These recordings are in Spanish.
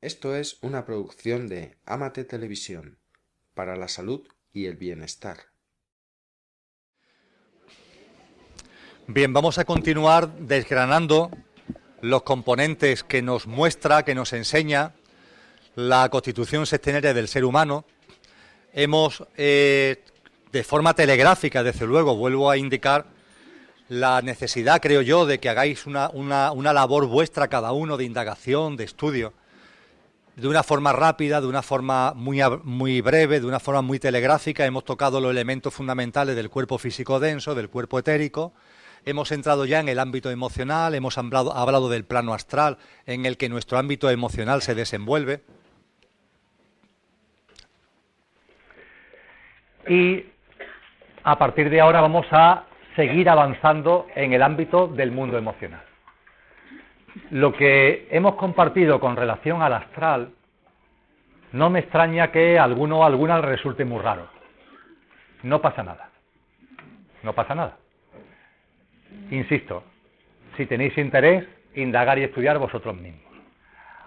Esto es una producción de Amate Televisión, para la salud y el bienestar. Bien, vamos a continuar desgranando los componentes que nos muestra, que nos enseña la constitución sextenaria del ser humano. Hemos, de forma telegráfica, desde luego, vuelvo a indicar la necesidad, creo yo, de que hagáis una labor vuestra cada uno de indagación, de estudio, de una forma rápida, de una forma muy breve, de una forma muy telegráfica. Hemos tocado los elementos fundamentales del cuerpo físico denso, del cuerpo etérico. Hemos entrado ya en el ámbito emocional, hemos hablado del plano astral en el que nuestro ámbito emocional se desenvuelve. Y a partir de ahora vamos a seguir avanzando en el ámbito del mundo emocional. Lo que hemos compartido con relación al astral, no me extraña que a alguno o alguna le resulte muy raro. No pasa nada. No pasa nada. Insisto, si tenéis interés, indagar y estudiar vosotros mismos.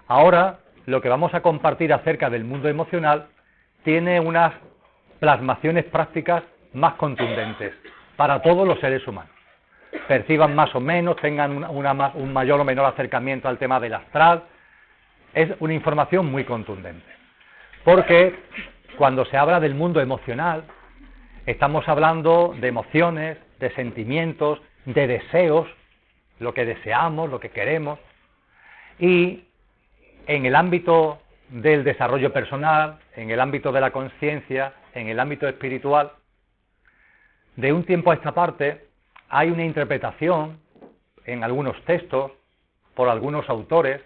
Ahora, lo que vamos a compartir acerca del mundo emocional tiene unas plasmaciones prácticas más contundentes para todos los seres humanos. Perciban más o menos, tengan un mayor o menor acercamiento al tema del astral. Es una información muy contundente. Porque cuando se habla del mundo emocional, estamos hablando de emociones, de sentimientos, de deseos, lo que deseamos, lo que queremos. Y en el ámbito del desarrollo personal, en el ámbito de la conciencia, en el ámbito espiritual, de un tiempo a esta parte hay una interpretación en algunos textos, por algunos autores,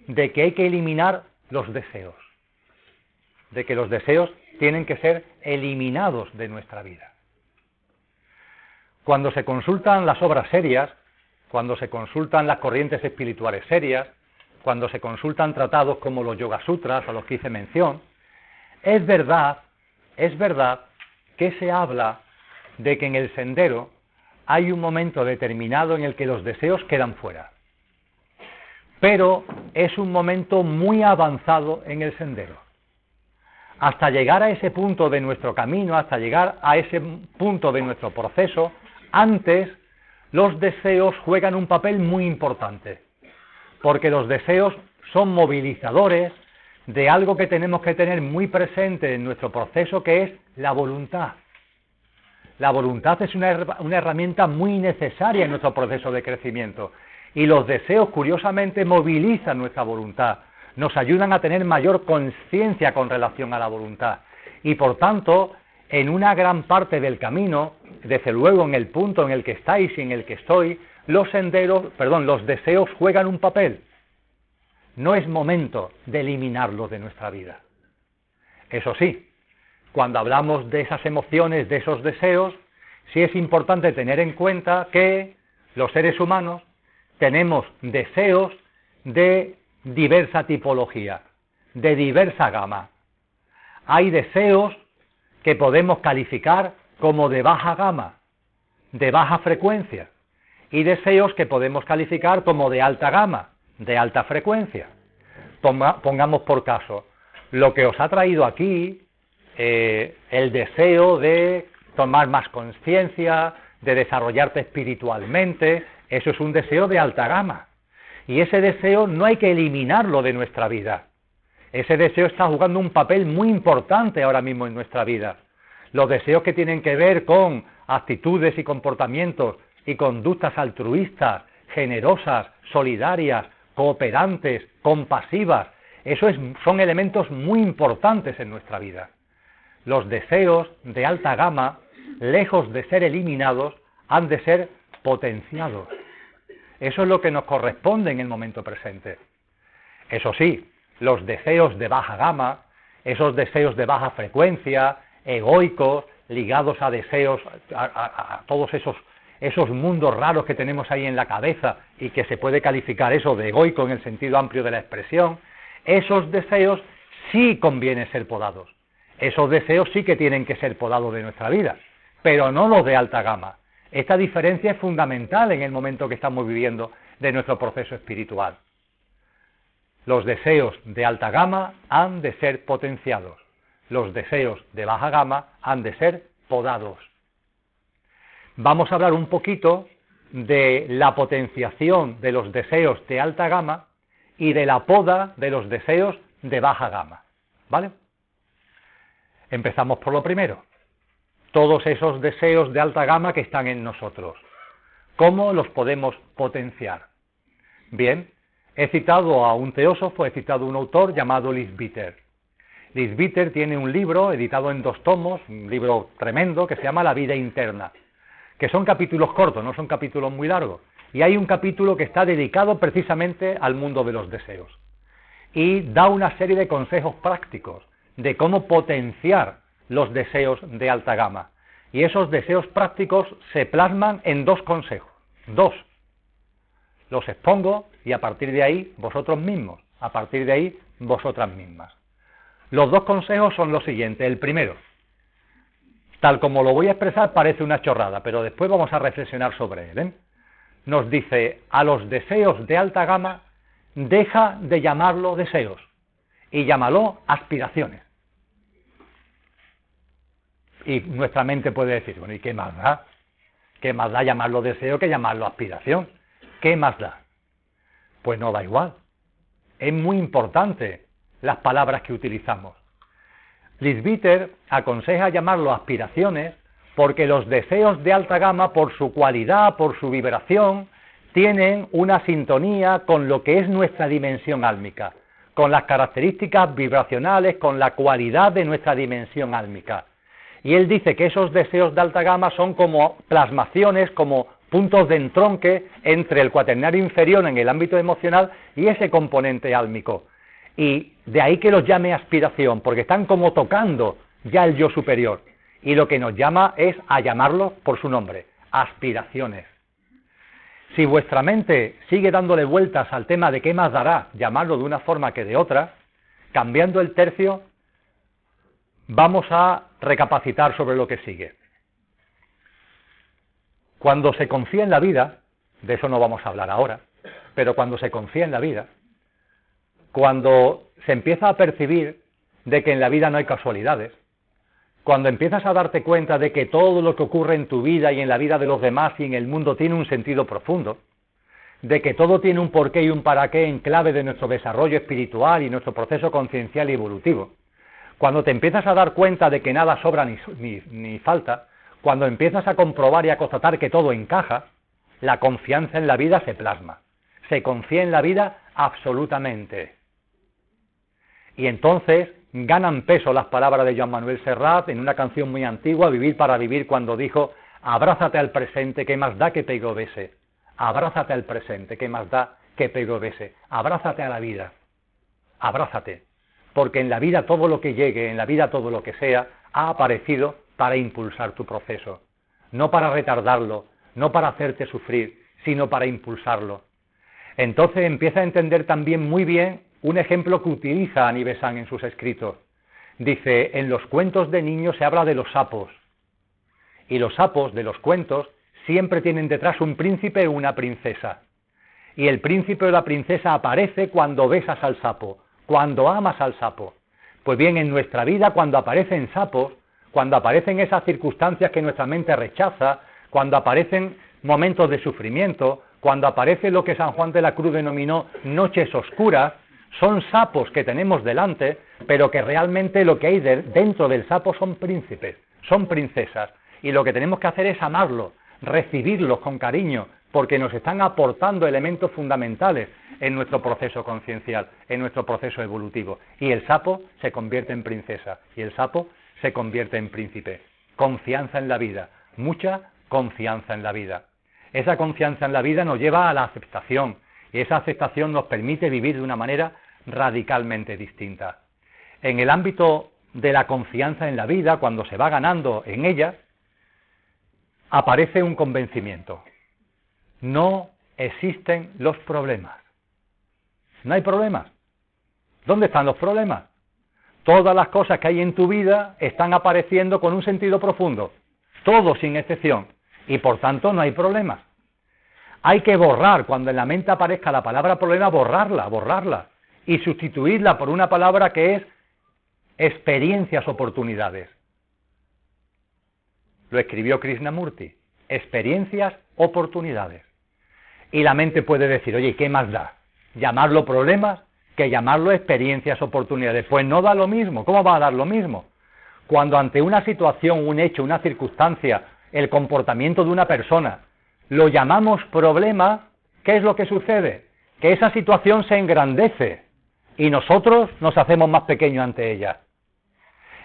de que hay que eliminar los deseos, de que los deseos tienen que ser eliminados de nuestra vida. Cuando se consultan las obras serias, cuando se consultan las corrientes espirituales serias, cuando se consultan tratados como los Yoga Sutras a los que hice mención, es verdad que se habla de que en el sendero hay un momento determinado en el que los deseos quedan fuera. Pero es un momento muy avanzado en el sendero. Hasta llegar a ese punto de nuestro camino, hasta llegar a ese punto de nuestro proceso, antes los deseos juegan un papel muy importante, porque los deseos son movilizadores de algo que tenemos que tener muy presente en nuestro proceso, que es la voluntad. La voluntad es una herramienta muy necesaria en nuestro proceso de crecimiento, y los deseos, curiosamente, movilizan nuestra voluntad, nos ayudan a tener mayor conciencia con relación a la voluntad, y por tanto, en una gran parte del camino, desde luego en el punto en el que estáis y en el que estoy, los deseos juegan un papel. No es momento de eliminarlos de nuestra vida. Eso sí, cuando hablamos de esas emociones, de esos deseos, sí es importante tener en cuenta que los seres humanos tenemos deseos de diversa tipología, de diversa gama. Hay deseos que podemos calificar como de baja gama, de baja frecuencia, y deseos que podemos calificar como de alta gama, de alta frecuencia. Pongamos por caso lo que os ha traído aquí, el deseo de tomar más conciencia, de desarrollarte espiritualmente. Eso es un deseo de alta gama, y ese deseo no hay que eliminarlo de nuestra vida. Ese deseo está jugando un papel muy importante ahora mismo en nuestra vida. Los deseos que tienen que ver con actitudes y comportamientos y conductas altruistas, generosas, solidarias, cooperantes, compasivas, son elementos muy importantes en nuestra vida. Los deseos de alta gama, lejos de ser eliminados, han de ser potenciados. Eso es lo que nos corresponde en el momento presente. Eso sí, los deseos de baja gama, esos deseos de baja frecuencia, egoicos, ligados a deseos, a todos esos mundos raros que tenemos ahí en la cabeza, y que se puede calificar eso de egoico en el sentido amplio de la expresión, esos deseos sí conviene ser podados. Esos deseos sí que tienen que ser podados de nuestra vida, pero no los de alta gama. Esta diferencia es fundamental en el momento que estamos viviendo de nuestro proceso espiritual. Los deseos de alta gama han de ser potenciados. Los deseos de baja gama han de ser podados. Vamos a hablar un poquito de la potenciación de los deseos de alta gama y de la poda de los deseos de baja gama, ¿vale? Empezamos por lo primero. Todos esos deseos de alta gama que están en nosotros. ¿Cómo los podemos potenciar? Bien, he citado a un teósofo, he citado a un autor llamado Leadbeater. Leadbeater tiene un libro editado en 2 tomos, un libro tremendo que se llama La vida interna, que son capítulos cortos, no son capítulos muy largos. Y hay un capítulo que está dedicado precisamente al mundo de los deseos. Y da una serie de consejos prácticos de cómo potenciar los deseos de alta gama. Y esos deseos prácticos se plasman en 2 consejos. 2. Los expongo y a partir de ahí vosotros mismos, a partir de ahí vosotras mismas. Los 2 consejos son los siguientes. El primero, tal como lo voy a expresar parece una chorrada, pero después vamos a reflexionar sobre él, ¿eh? Nos dice, a los deseos de alta gama, deja de llamarlo deseos y llámalo aspiraciones. Y nuestra mente puede decir, bueno, ¿y qué más da? ¿Qué más da llamarlo deseo que llamarlo aspiración? ¿Qué más da? Pues no da igual. Es muy importante las palabras que utilizamos. Leadbeater aconseja llamarlo aspiraciones porque los deseos de alta gama, por su cualidad, por su vibración, tienen una sintonía con lo que es nuestra dimensión álmica, con las características vibracionales, con la cualidad de nuestra dimensión álmica. Y él dice que esos deseos de alta gama son como plasmaciones, como puntos de entronque entre el cuaternario inferior en el ámbito emocional y ese componente álmico. Y de ahí que los llame aspiración, porque están como tocando ya el yo superior. Y lo que nos llama es a llamarlo por su nombre, aspiraciones. Si vuestra mente sigue dándole vueltas al tema de qué más dará llamarlo de una forma que de otra, cambiando el tercio, vamos a recapacitar sobre lo que sigue. Cuando se confía en la vida, de eso no vamos a hablar ahora, pero cuando se confía en la vida, cuando se empieza a percibir de que en la vida no hay casualidades, cuando empiezas a darte cuenta de que todo lo que ocurre en tu vida y en la vida de los demás y en el mundo tiene un sentido profundo, de que todo tiene un porqué y un para qué en clave de nuestro desarrollo espiritual y nuestro proceso conciencial y evolutivo, cuando te empiezas a dar cuenta de que nada sobra ni falta, cuando empiezas a comprobar y a constatar que todo encaja, la confianza en la vida se plasma. Se confía en la vida absolutamente. Y entonces ganan peso las palabras de Joan Manuel Serrat en una canción muy antigua, Vivir para vivir, cuando dijo, abrázate al presente, ¿qué más da que pego bese? Abrázate al presente, ¿qué más da que pego bese? Abrázate a la vida, abrázate, porque en la vida todo lo que llegue, en la vida todo lo que sea, ha aparecido para impulsar tu proceso, no para retardarlo, no para hacerte sufrir, sino para impulsarlo. Entonces empieza a entender también muy bien un ejemplo que utiliza Annie Besant en sus escritos. Dice, en los cuentos de niños se habla de los sapos, y los sapos de los cuentos siempre tienen detrás un príncipe o una princesa, y el príncipe o la princesa aparece cuando besas al sapo, cuando amas al sapo. Pues bien, en nuestra vida, cuando aparecen sapos, cuando aparecen esas circunstancias que nuestra mente rechaza, cuando aparecen momentos de sufrimiento, cuando aparece lo que San Juan de la Cruz denominó noches oscuras, son sapos que tenemos delante, pero que realmente lo que hay dentro del sapo son príncipes, son princesas, y lo que tenemos que hacer es amarlos, recibirlos con cariño, porque nos están aportando elementos fundamentales en nuestro proceso conciencial, en nuestro proceso evolutivo, y el sapo se convierte en princesa, y el sapo se convierte en príncipe. Confianza en la vida, mucha confianza en la vida. Esa confianza en la vida nos lleva a la aceptación, y esa aceptación nos permite vivir de una manera radicalmente distinta. En el ámbito de la confianza en la vida, cuando se va ganando en ella, aparece un convencimiento. No existen los problemas. No hay problemas. ¿Dónde están los problemas? Todas las cosas que hay en tu vida están apareciendo con un sentido profundo. Todo sin excepción. Y por tanto no hay problemas. Hay que borrar, cuando en la mente aparezca la palabra problema, borrarla, y sustituirla por una palabra que es experiencias, oportunidades. Lo escribió Krishnamurti, experiencias, oportunidades. Y la mente puede decir, oye, ¿qué más da? ¿Llamarlo problemas que llamarlo experiencias, oportunidades? Pues no da lo mismo. ¿Cómo va a dar lo mismo? Cuando ante una situación, un hecho, una circunstancia, el comportamiento de una persona, lo llamamos problema, ¿qué es lo que sucede? Que esa situación se engrandece y nosotros nos hacemos más pequeños ante ella.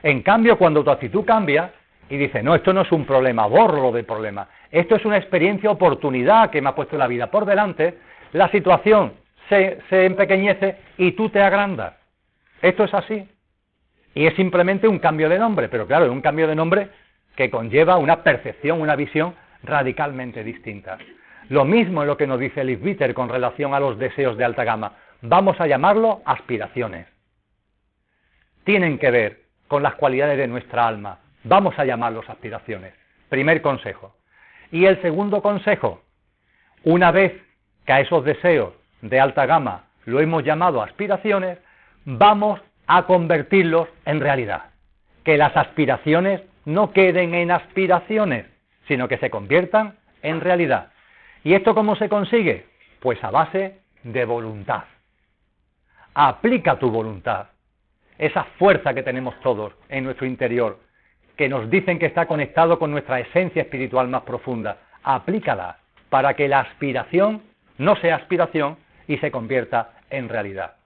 En cambio, cuando tu actitud cambia y dices, no, esto no es un problema, bórralo del problema, esto es una experiencia, oportunidad que me ha puesto la vida por delante, la situación se empequeñece y tú te agrandas. Esto es así. Y es simplemente un cambio de nombre, pero claro, es un cambio de nombre que conlleva una percepción, una visión radicalmente distinta. Lo mismo es lo que nos dice Leif Bitter con relación a los deseos de alta gama. Vamos a llamarlo aspiraciones. Tienen que ver con las cualidades de nuestra alma. Vamos a llamarlos aspiraciones. Primer consejo. Y el segundo consejo, una vez que a esos deseos de alta gama lo hemos llamado aspiraciones, vamos a convertirlos en realidad. Que las aspiraciones no queden en aspiraciones, sino que se conviertan en realidad. ¿Y esto cómo se consigue? Pues a base de voluntad. Aplica tu voluntad, esa fuerza que tenemos todos en nuestro interior, que nos dicen que está conectado con nuestra esencia espiritual más profunda. Aplícala para que la aspiración no sea aspiración y se convierta en realidad.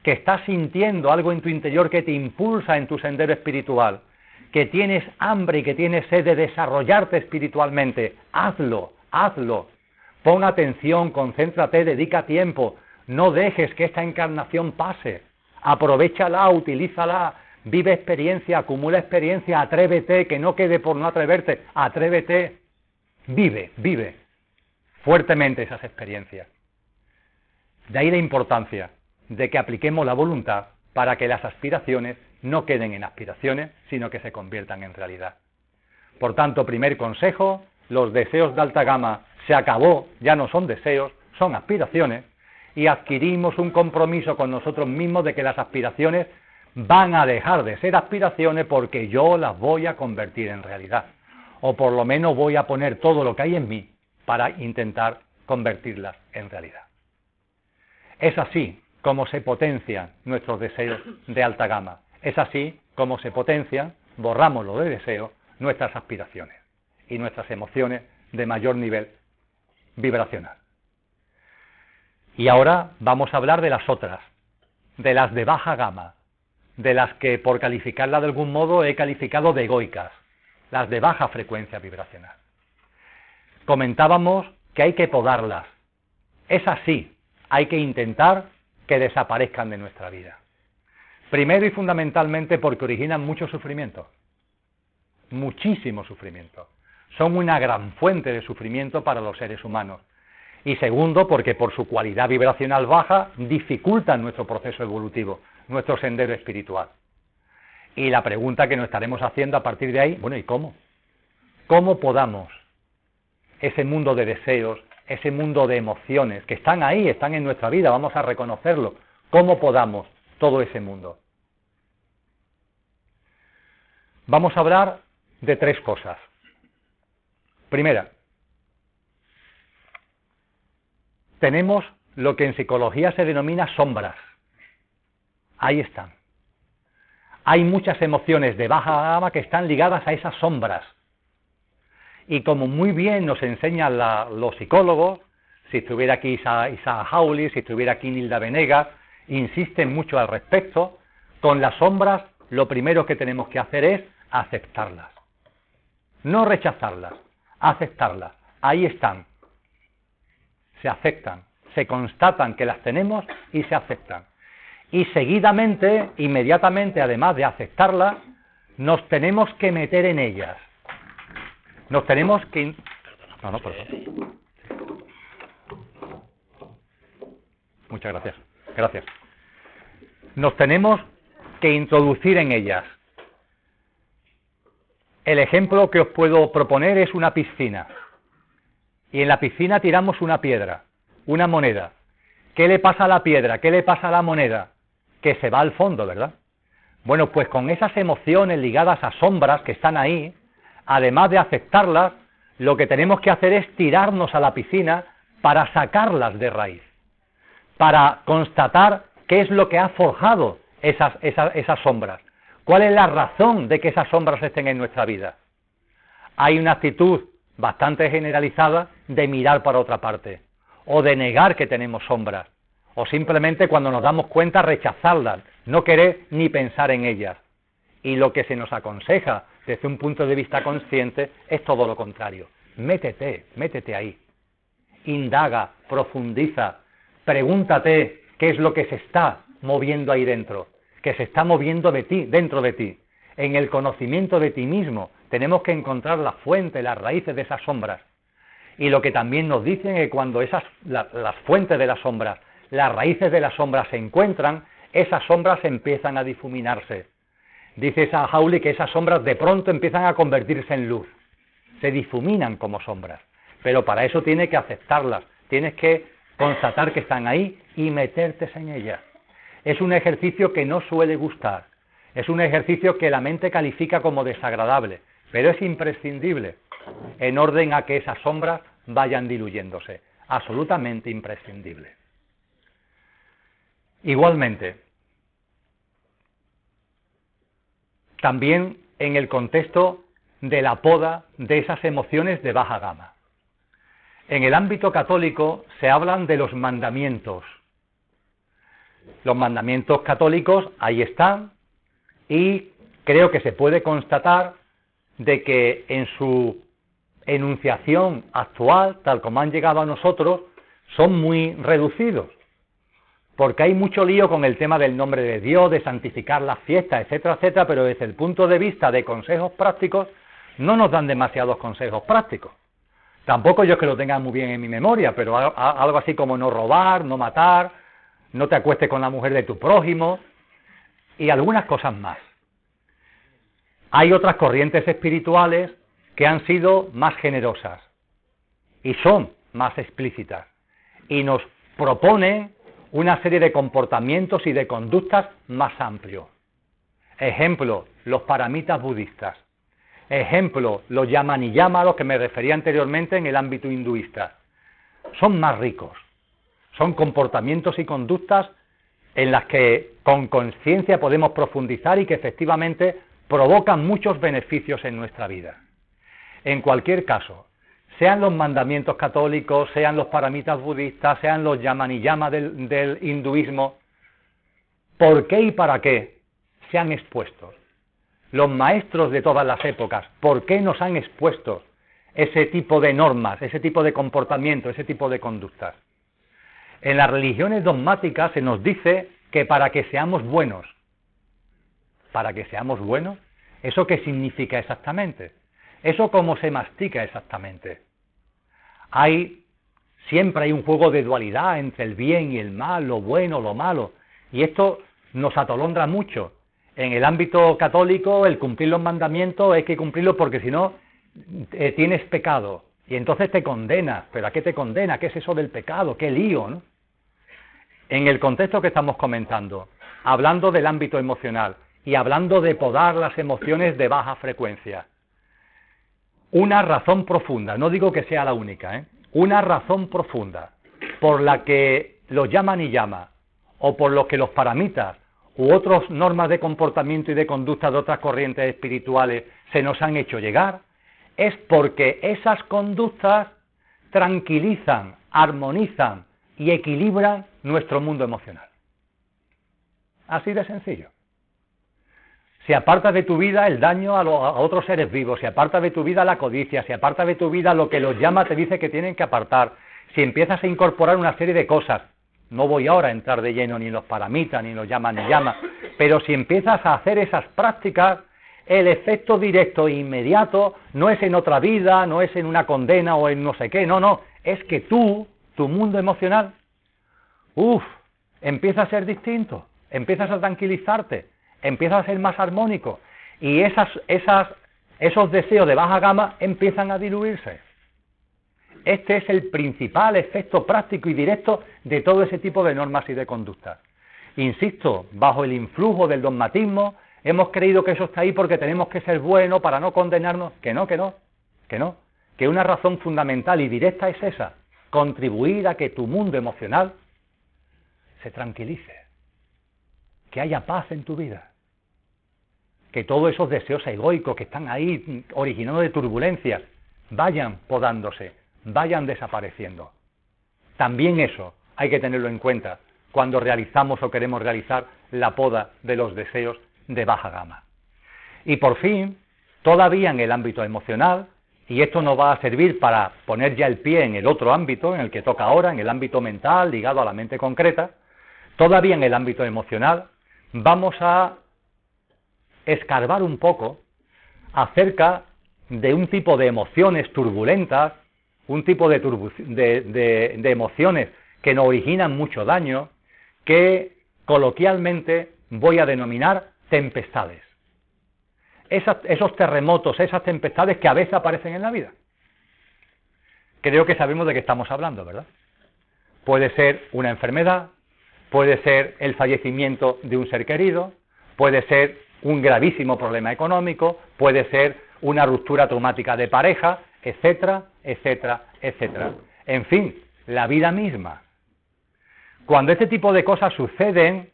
Que estás sintiendo algo en tu interior que te impulsa en tu sendero espiritual, que tienes hambre y que tienes sed de desarrollarte espiritualmente, hazlo, hazlo. Pon atención, concéntrate, dedica tiempo, no dejes que esta encarnación pase, aprovéchala, utilízala, vive experiencia, acumula experiencia, atrévete, que no quede por no atreverte, atrévete, vive fuertemente esas experiencias. De ahí la importancia de que apliquemos la voluntad para que las aspiraciones no queden en aspiraciones, sino que se conviertan en realidad. Por tanto, primer consejo, los deseos de alta gama se acabó, ya no son deseos, son aspiraciones, y adquirimos un compromiso con nosotros mismos de que las aspiraciones van a dejar de ser aspiraciones porque yo las voy a convertir en realidad, o por lo menos voy a poner todo lo que hay en mí para intentar convertirlas en realidad. Es así como se potencian nuestros deseos de alta gama, es así como se potencian, borramos lo de deseo, nuestras aspiraciones y nuestras emociones de mayor nivel vibracional. Y ahora vamos a hablar de las otras, de las de baja gama, de las que por calificarlas de algún modo he calificado de egoicas, las de baja frecuencia vibracional. Comentábamos que hay que podarlas, es así, hay que intentar que desaparezcan de nuestra vida. Primero y fundamentalmente porque originan mucho sufrimiento, muchísimo sufrimiento. Son una gran fuente de sufrimiento para los seres humanos. Y segundo, porque por su cualidad vibracional baja dificultan nuestro proceso evolutivo, nuestro sendero espiritual. Y la pregunta que nos estaremos haciendo a partir de ahí, bueno, ¿y cómo? ¿Cómo podamos ese mundo de deseos, ese mundo de emociones, que están ahí, están en nuestra vida, vamos a reconocerlo, cómo podamos todo ese mundo? Vamos a hablar de tres cosas. Primera, tenemos lo que en psicología se denomina sombras. Ahí están. Hay muchas emociones de baja gama que están ligadas a esas sombras. Y como muy bien nos enseñan los psicólogos, si estuviera aquí Isaac Hawley, si estuviera aquí Nilda Venegas, insisten mucho al respecto, con las sombras lo primero que tenemos que hacer es aceptarlas. No rechazarlas, aceptarlas. Ahí están. Se aceptan, se constatan que las tenemos y se aceptan. Y seguidamente, inmediatamente, además de aceptarlas, nos tenemos que meter en ellas. Nos tenemos que... perdón. Muchas gracias. Gracias. Nos tenemos que introducir en ellas. El ejemplo que os puedo proponer es una piscina. Y en la piscina tiramos una piedra, una moneda. ¿Qué le pasa a la piedra? ¿Qué le pasa a la moneda? Que se va al fondo, ¿verdad? Bueno, pues con esas emociones ligadas a sombras que están ahí, además de aceptarlas, lo que tenemos que hacer es tirarnos a la piscina para sacarlas de raíz, para constatar qué es lo que ha forjado esas sombras, cuál es la razón de que esas sombras estén en nuestra vida. Hay una actitud bastante generalizada de mirar para otra parte, o de negar que tenemos sombras, o simplemente cuando nos damos cuenta rechazarlas, no querer ni pensar en ellas. Y lo que se nos aconseja desde un punto de vista consciente es todo lo contrario. Métete ahí. Indaga, profundiza, pregúntate qué es lo que se está moviendo ahí dentro, que se está moviendo de ti, dentro de ti. En el conocimiento de ti mismo tenemos que encontrar la fuente, las raíces de esas sombras. Y lo que también nos dicen es que cuando las fuentes de las sombras, las raíces de las sombras se encuentran, esas sombras empiezan a difuminarse. Dice Saint-Jauli que esas sombras de pronto empiezan a convertirse en luz, se difuminan como sombras, pero para eso tienes que aceptarlas, tienes que constatar que están ahí y meterte en ellas. Es un ejercicio que no suele gustar, es un ejercicio que la mente califica como desagradable, pero es imprescindible, en orden a que esas sombras vayan diluyéndose, absolutamente imprescindible. Igualmente, también en el contexto de la poda de esas emociones de baja gama. En el ámbito católico se hablan de los mandamientos. Los mandamientos católicos ahí están y creo que se puede constatar de que en su enunciación actual, tal como han llegado a nosotros, son muy reducidos. Porque hay mucho lío con el tema del nombre de Dios, de santificar las fiestas, etcétera, etcétera, pero desde el punto de vista de consejos prácticos, no nos dan demasiados consejos prácticos. Tampoco yo es que lo tenga muy bien en mi memoria, pero algo así como no robar, no matar, no te acuestes con la mujer de tu prójimo, y algunas cosas más. Hay otras corrientes espirituales que han sido más generosas, y son más explícitas, y nos proponen una serie de comportamientos y de conductas más amplios. Ejemplo, los paramitas budistas. Ejemplo, los yamaniyama, a los que me refería anteriormente en el ámbito hinduista. Son más ricos. Son comportamientos y conductas en las que con conciencia podemos profundizar y que efectivamente provocan muchos beneficios en nuestra vida. En cualquier caso, sean los mandamientos católicos, sean los paramitas budistas, sean los yamaniyama del hinduismo, ¿por qué y para qué se han expuesto? Los maestros de todas las épocas, ¿por qué nos han expuesto ese tipo de normas, ese tipo de comportamiento, ese tipo de conductas? En las religiones dogmáticas se nos dice que para que seamos buenos. ¿Para que seamos buenos? ¿Eso qué significa exactamente? ¿Eso cómo se mastica exactamente? Siempre hay un juego de dualidad entre el bien y el mal, lo bueno, lo malo, y esto nos atolondra mucho. En el ámbito católico, el cumplir los mandamientos hay que cumplirlos porque si no, tienes pecado, y entonces te condenas. ¿Pero a qué te condena? ¿Qué es eso del pecado? ¡Qué lío!, ¿no? En el contexto que estamos comentando, hablando del ámbito emocional y hablando de podar las emociones de baja frecuencia, una razón profunda, no digo que sea la única, una razón profunda por la que los yamaniyama o por lo que los paramitas u otras normas de comportamiento y de conducta de otras corrientes espirituales se nos han hecho llegar, es porque esas conductas tranquilizan, armonizan y equilibran nuestro mundo emocional. Así de sencillo. Si apartas de tu vida el daño a otros seres vivos, si apartas de tu vida la codicia, si apartas de tu vida lo que los llama te dice que tienen que apartar, si empiezas a incorporar una serie de cosas, no voy ahora a entrar de lleno ni en los paramitas, ni en los yamaniyama, pero si empiezas a hacer esas prácticas, el efecto directo e inmediato no es en otra vida, no es en una condena o en no sé qué, no, es que tu mundo emocional, empieza a ser distinto, empiezas a tranquilizarte, empiezas a ser más armónico, y esos deseos de baja gama empiezan a diluirse. Este es el principal efecto práctico y directo de todo ese tipo de normas y de conductas. Insisto, bajo el influjo del dogmatismo, hemos creído que eso está ahí porque tenemos que ser buenos para no condenarnos. Que no. Que una razón fundamental y directa es esa: contribuir a que tu mundo emocional se tranquilice, que haya paz en tu vida, que todos esos deseos egoicos que están ahí originando de turbulencias vayan podándose, vayan desapareciendo. También eso hay que tenerlo en cuenta cuando realizamos o queremos realizar la poda de los deseos de baja gama. Y por fin, todavía en el ámbito emocional, y esto nos va a servir para poner ya el pie en el otro ámbito, en el que toca ahora, en el ámbito mental, ligado a la mente concreta, todavía en el ámbito emocional, vamos a escarbar un poco acerca de un tipo de emociones turbulentas, un tipo de emociones que nos originan mucho daño, que coloquialmente voy a denominar tempestades. Esos terremotos, esas tempestades que a veces aparecen en la vida. Creo que sabemos de qué estamos hablando, ¿verdad? Puede ser una enfermedad, puede ser el fallecimiento de un ser querido, puede ser un gravísimo problema económico, puede ser una ruptura traumática de pareja, etcétera, etcétera, etcétera. En fin, la vida misma. Cuando este tipo de cosas suceden,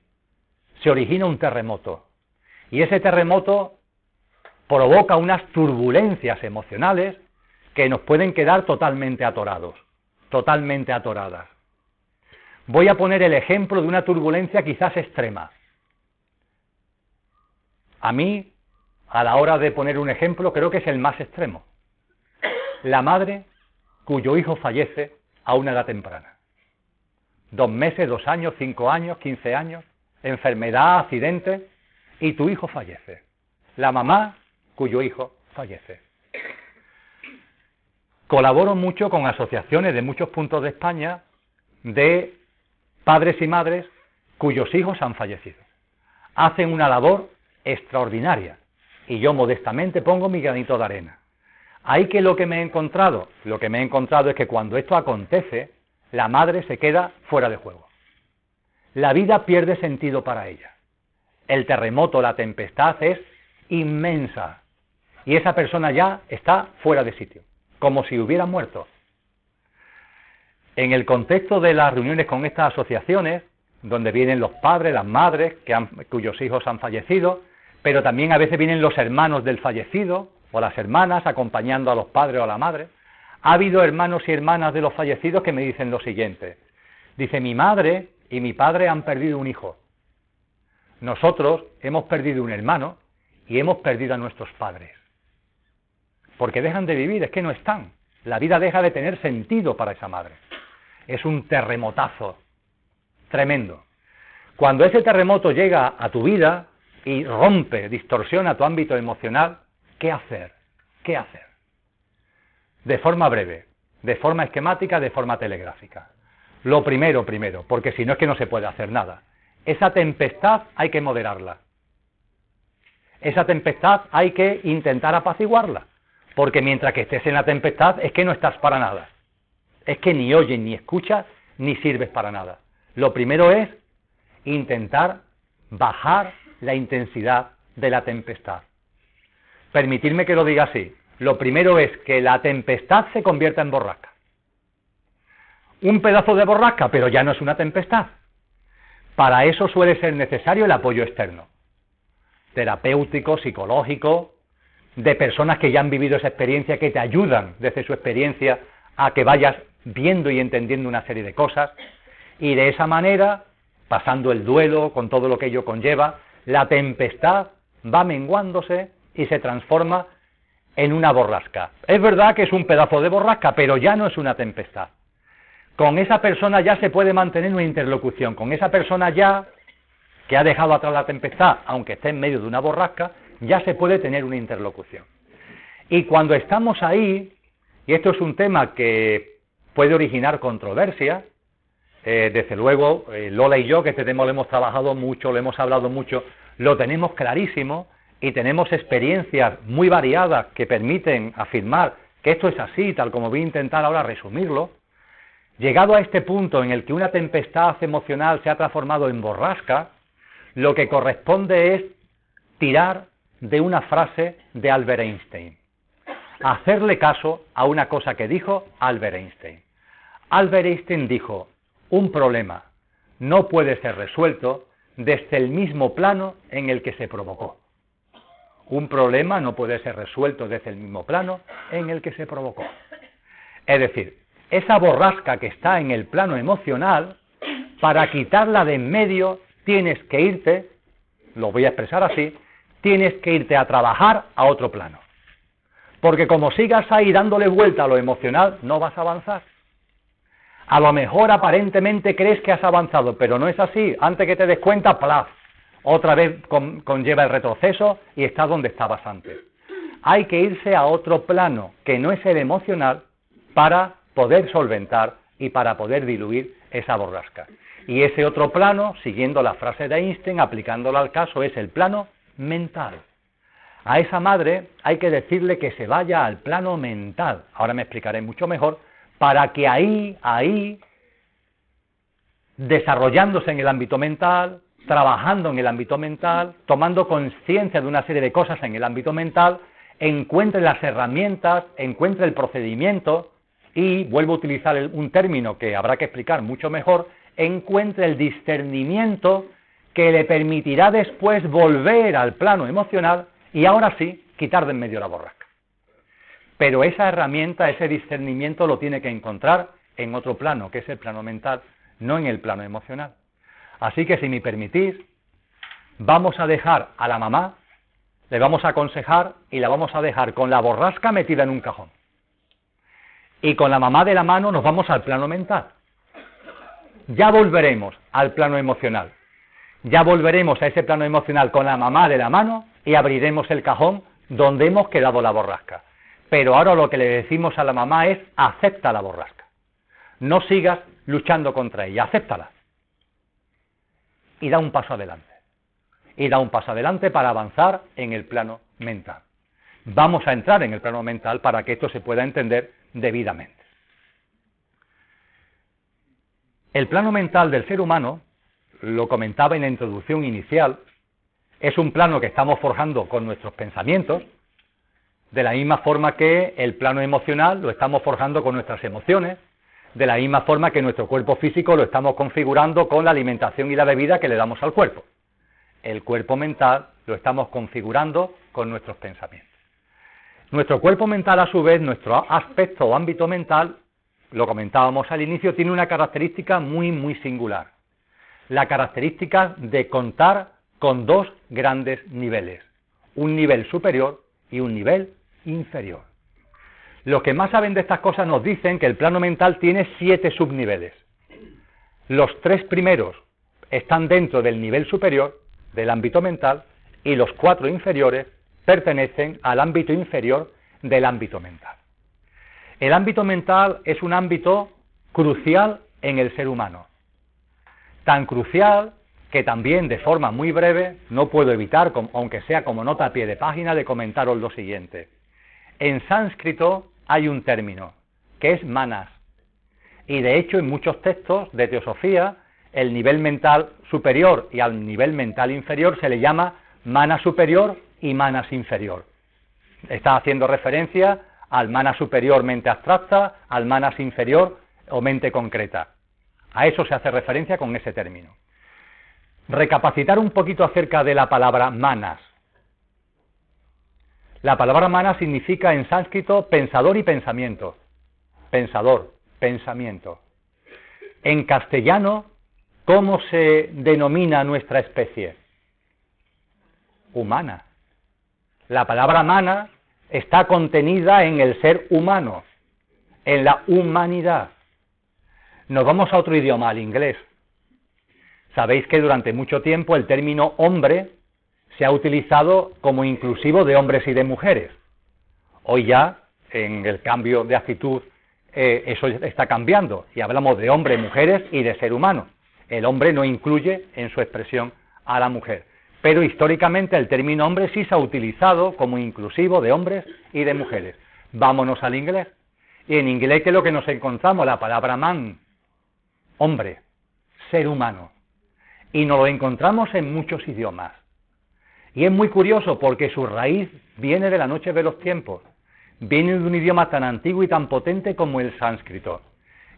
se origina un terremoto. Y ese terremoto provoca unas turbulencias emocionales que nos pueden quedar totalmente atorados, totalmente atoradas. Voy a poner el ejemplo de una turbulencia quizás extrema. A mí, a la hora de poner un ejemplo, creo que es el más extremo. La madre cuyo hijo fallece a una edad temprana. 2 meses, 2 años, 5 años, 15 años, enfermedad, accidente, y tu hijo fallece. La mamá cuyo hijo fallece. Colaboro mucho con asociaciones de muchos puntos de España de padres y madres cuyos hijos han fallecido. Hacen una labor extraordinaria y yo modestamente pongo mi granito de arena. Ahí que lo que me he encontrado es que cuando esto acontece, la madre se queda fuera de juego. La vida pierde sentido para ella. El terremoto, la tempestad es inmensa y esa persona ya está fuera de sitio, como si hubiera muerto. En el contexto de las reuniones con estas asociaciones, donde vienen los padres, las madres cuyos hijos han fallecido, pero también a veces vienen los hermanos del fallecido o las hermanas acompañando a los padres o a la madre, ha habido hermanos y hermanas de los fallecidos que me dicen lo siguiente. Dice, mi madre y mi padre han perdido un hijo. Nosotros hemos perdido un hermano y hemos perdido a nuestros padres. Porque dejan de vivir, es que no están. La vida deja de tener sentido para esa madre. Es un terremotazo tremendo. Cuando ese terremoto llega a tu vida y rompe, distorsiona tu ámbito emocional, ¿qué hacer? ¿Qué hacer? De forma breve, de forma esquemática, de forma telegráfica. Lo primero, porque si no es que no se puede hacer nada. Esa tempestad hay que moderarla. Esa tempestad hay que intentar apaciguarla, porque mientras que estés en la tempestad es que no estás para nada. Es que ni oyes, ni escuchas, ni sirves para nada. Lo primero es intentar bajar la intensidad de la tempestad. Permitirme que lo diga así. Lo primero es que la tempestad se convierta en borrasca. Un pedazo de borrasca, pero ya no es una tempestad. Para eso suele ser necesario el apoyo externo, terapéutico, psicológico, de personas que ya han vivido esa experiencia, que te ayudan desde su experiencia a que vayas viendo y entendiendo una serie de cosas, y de esa manera, pasando el duelo con todo lo que ello conlleva, la tempestad va menguándose y se transforma en una borrasca. Es verdad que es un pedazo de borrasca, pero ya no es una tempestad. Con esa persona ya se puede mantener una interlocución, con esa persona ya que ha dejado atrás la tempestad, aunque esté en medio de una borrasca, ya se puede tener una interlocución. Y cuando estamos ahí, y esto es un tema que puede originar controversia, desde luego Lola y yo, que este tema lo hemos trabajado mucho, lo hemos hablado mucho, lo tenemos clarísimo y tenemos experiencias muy variadas que permiten afirmar que esto es así, tal como voy a intentar ahora resumirlo, llegado a este punto en el que una tempestad emocional se ha transformado en borrasca, lo que corresponde es tirar de una frase de Albert Einstein, hacerle caso a una cosa que dijo Albert Einstein. Albert Einstein dijo: un problema no puede ser resuelto desde el mismo plano en el que se provocó. Un problema no puede ser resuelto desde el mismo plano en el que se provocó. Es decir, esa borrasca que está en el plano emocional, para quitarla de en medio tienes que irte, lo voy a expresar así, tienes que irte a trabajar a otro plano. Porque como sigas ahí dándole vuelta a lo emocional, no vas a avanzar. A lo mejor aparentemente crees que has avanzado, pero no es así. Antes que te des cuenta, ¡plaf!, otra vez conlleva el retroceso y estás donde estabas antes. Hay que irse a otro plano, que no es el emocional, para poder solventar y para poder diluir esa borrasca. Y ese otro plano, siguiendo la frase de Einstein, aplicándola al caso, es el plano mental. A esa madre hay que decirle que se vaya al plano mental, ahora me explicaré mucho mejor, para que ahí, desarrollándose en el ámbito mental, trabajando en el ámbito mental, tomando conciencia de una serie de cosas en el ámbito mental, encuentre las herramientas, encuentre el procedimiento y, vuelvo a utilizar un término que habrá que explicar mucho mejor, encuentre el discernimiento que le permitirá después volver al plano emocional y ahora sí, quitar de en medio la borrasca. Pero esa herramienta, ese discernimiento lo tiene que encontrar en otro plano, que es el plano mental, no en el plano emocional. Así que, si me permitís, vamos a dejar a la mamá, le vamos a aconsejar y la vamos a dejar con la borrasca metida en un cajón. Y con la mamá de la mano nos vamos al plano mental. Ya volveremos al plano emocional. Ya volveremos a ese plano emocional con la mamá de la mano y abriremos el cajón donde hemos quedado la borrasca. Pero ahora lo que le decimos a la mamá es: acepta la borrasca. No sigas luchando contra ella, acéptala. Y da un paso adelante. Y da un paso adelante para avanzar en el plano mental. Vamos a entrar en el plano mental para que esto se pueda entender debidamente. El plano mental del ser humano, lo comentaba en la introducción inicial, es un plano que estamos forjando con nuestros pensamientos, de la misma forma que el plano emocional lo estamos forjando con nuestras emociones, de la misma forma que nuestro cuerpo físico lo estamos configurando con la alimentación y la bebida que le damos al cuerpo. El cuerpo mental lo estamos configurando con nuestros pensamientos. Nuestro cuerpo mental, a su vez, nuestro aspecto o ámbito mental, lo comentábamos al inicio, tiene una característica muy singular. La característica de contar con dos grandes niveles, un nivel superior y un nivel inferior. Los que más saben de estas cosas nos dicen que el plano mental tiene 7 subniveles. Los 3 primeros están dentro del nivel superior, del ámbito mental, y los 4 inferiores pertenecen al ámbito inferior del ámbito mental. El ámbito mental es un ámbito crucial en el ser humano. Tan crucial que también, de forma muy breve, no puedo evitar, aunque sea como nota a pie de página, de comentaros lo siguiente. En sánscrito hay un término, que es manas, y de hecho en muchos textos de teosofía, el nivel mental superior y al nivel mental inferior se le llama mana superior y manas inferior. Está haciendo referencia al mana superior, mente abstracta, al manas inferior o mente concreta. A eso se hace referencia con ese término. Recapacitar un poquito acerca de la palabra manas. La palabra manas significa en sánscrito pensador y pensamiento. Pensador, pensamiento. En castellano, ¿cómo se denomina nuestra especie? Humana. La palabra mana está contenida en el ser humano, en la humanidad. Nos vamos a otro idioma, al inglés. Sabéis que durante mucho tiempo el término hombre se ha utilizado como inclusivo de hombres y de mujeres. Hoy ya, en el cambio de actitud, eso está cambiando y hablamos de hombres, mujeres y de ser humano. El hombre no incluye en su expresión a la mujer. Pero históricamente el término hombre sí se ha utilizado como inclusivo de hombres y de mujeres. Vámonos al inglés. Y en inglés, ¿qué es lo que nos encontramos? La palabra man, hombre, ser humano. Y nos lo encontramos en muchos idiomas. Y es muy curioso porque su raíz viene de la noche de los tiempos. Viene de un idioma tan antiguo y tan potente como el sánscrito.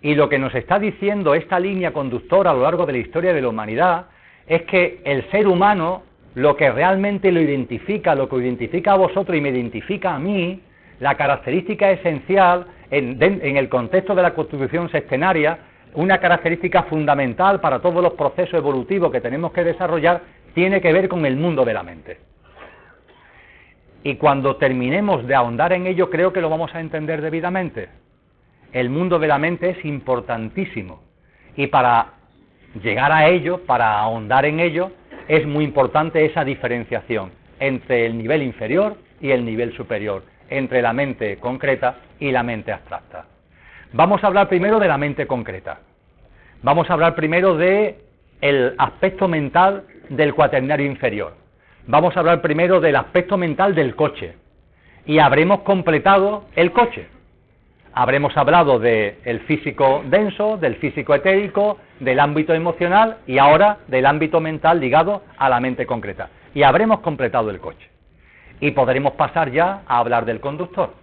Y lo que nos está diciendo esta línea conductora a lo largo de la historia de la humanidad es que el ser humano, lo que realmente lo identifica, lo que os identifica a vosotros y me identifica a mí, la característica esencial en el contexto de la constitución sextenaria, una característica fundamental para todos los procesos evolutivos que tenemos que desarrollar, tiene que ver con el mundo de la mente. Y cuando terminemos de ahondar en ello, creo que lo vamos a entender debidamente. El mundo de la mente es importantísimo. Y para llegar a ello, para ahondar en ello, es muy importante esa diferenciación entre el nivel inferior y el nivel superior, entre la mente concreta y la mente abstracta. Vamos a hablar primero de la mente concreta. Vamos a hablar primero de el aspecto mental del cuaternario inferior. Vamos a hablar primero del aspecto mental del coche. Y habremos completado el coche. Habremos hablado del físico denso, del físico etérico, del ámbito emocional y ahora del ámbito mental ligado a la mente concreta. Y habremos completado el coche. Y podremos pasar ya a hablar del conductor.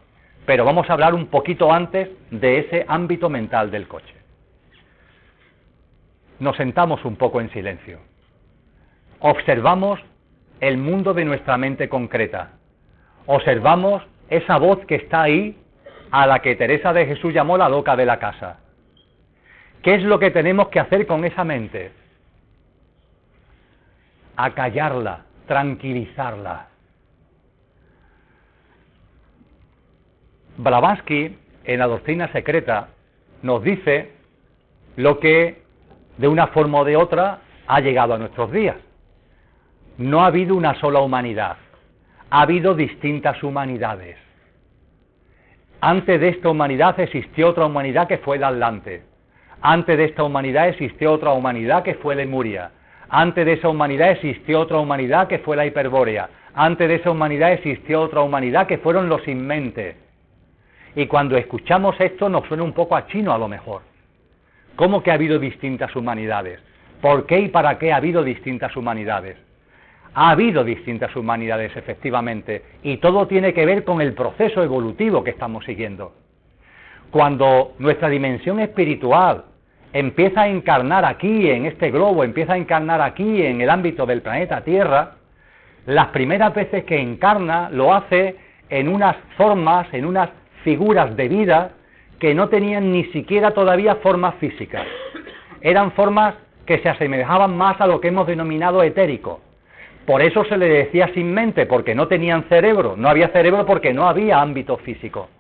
Pero vamos a hablar un poquito antes de ese ámbito mental del coche. Nos sentamos un poco en silencio. Observamos el mundo de nuestra mente concreta. Observamos esa voz que está ahí, a la que Teresa de Jesús llamó la loca de la casa. ¿Qué es lo que tenemos que hacer con esa mente? Acallarla, tranquilizarla. Blavatsky, en la doctrina secreta, nos dice lo que, de una forma o de otra, ha llegado a nuestros días. No ha habido una sola humanidad, ha habido distintas humanidades. Antes de esta humanidad existió otra humanidad que fue la Atlante. Antes de esta humanidad existió otra humanidad que fue Lemuria. Antes de esa humanidad existió otra humanidad que fue la Hiperbórea. Antes de esa humanidad existió otra humanidad que fueron los sin mente. Y cuando escuchamos esto nos suena un poco a chino a lo mejor. ¿Cómo que ha habido distintas humanidades? ¿Por qué y para qué ha habido distintas humanidades? Ha habido distintas humanidades, efectivamente, y todo tiene que ver con el proceso evolutivo que estamos siguiendo. Cuando nuestra dimensión espiritual empieza a encarnar aquí, en este globo, empieza a encarnar aquí, en el ámbito del planeta Tierra, las primeras veces que encarna lo hace en unas formas, en unas figuras de vida que no tenían ni siquiera todavía formas físicas. Eran formas que se asemejaban más a lo que hemos denominado etérico. Por eso se le decía sin mente, porque no tenían cerebro. No había cerebro porque no había ámbito físico.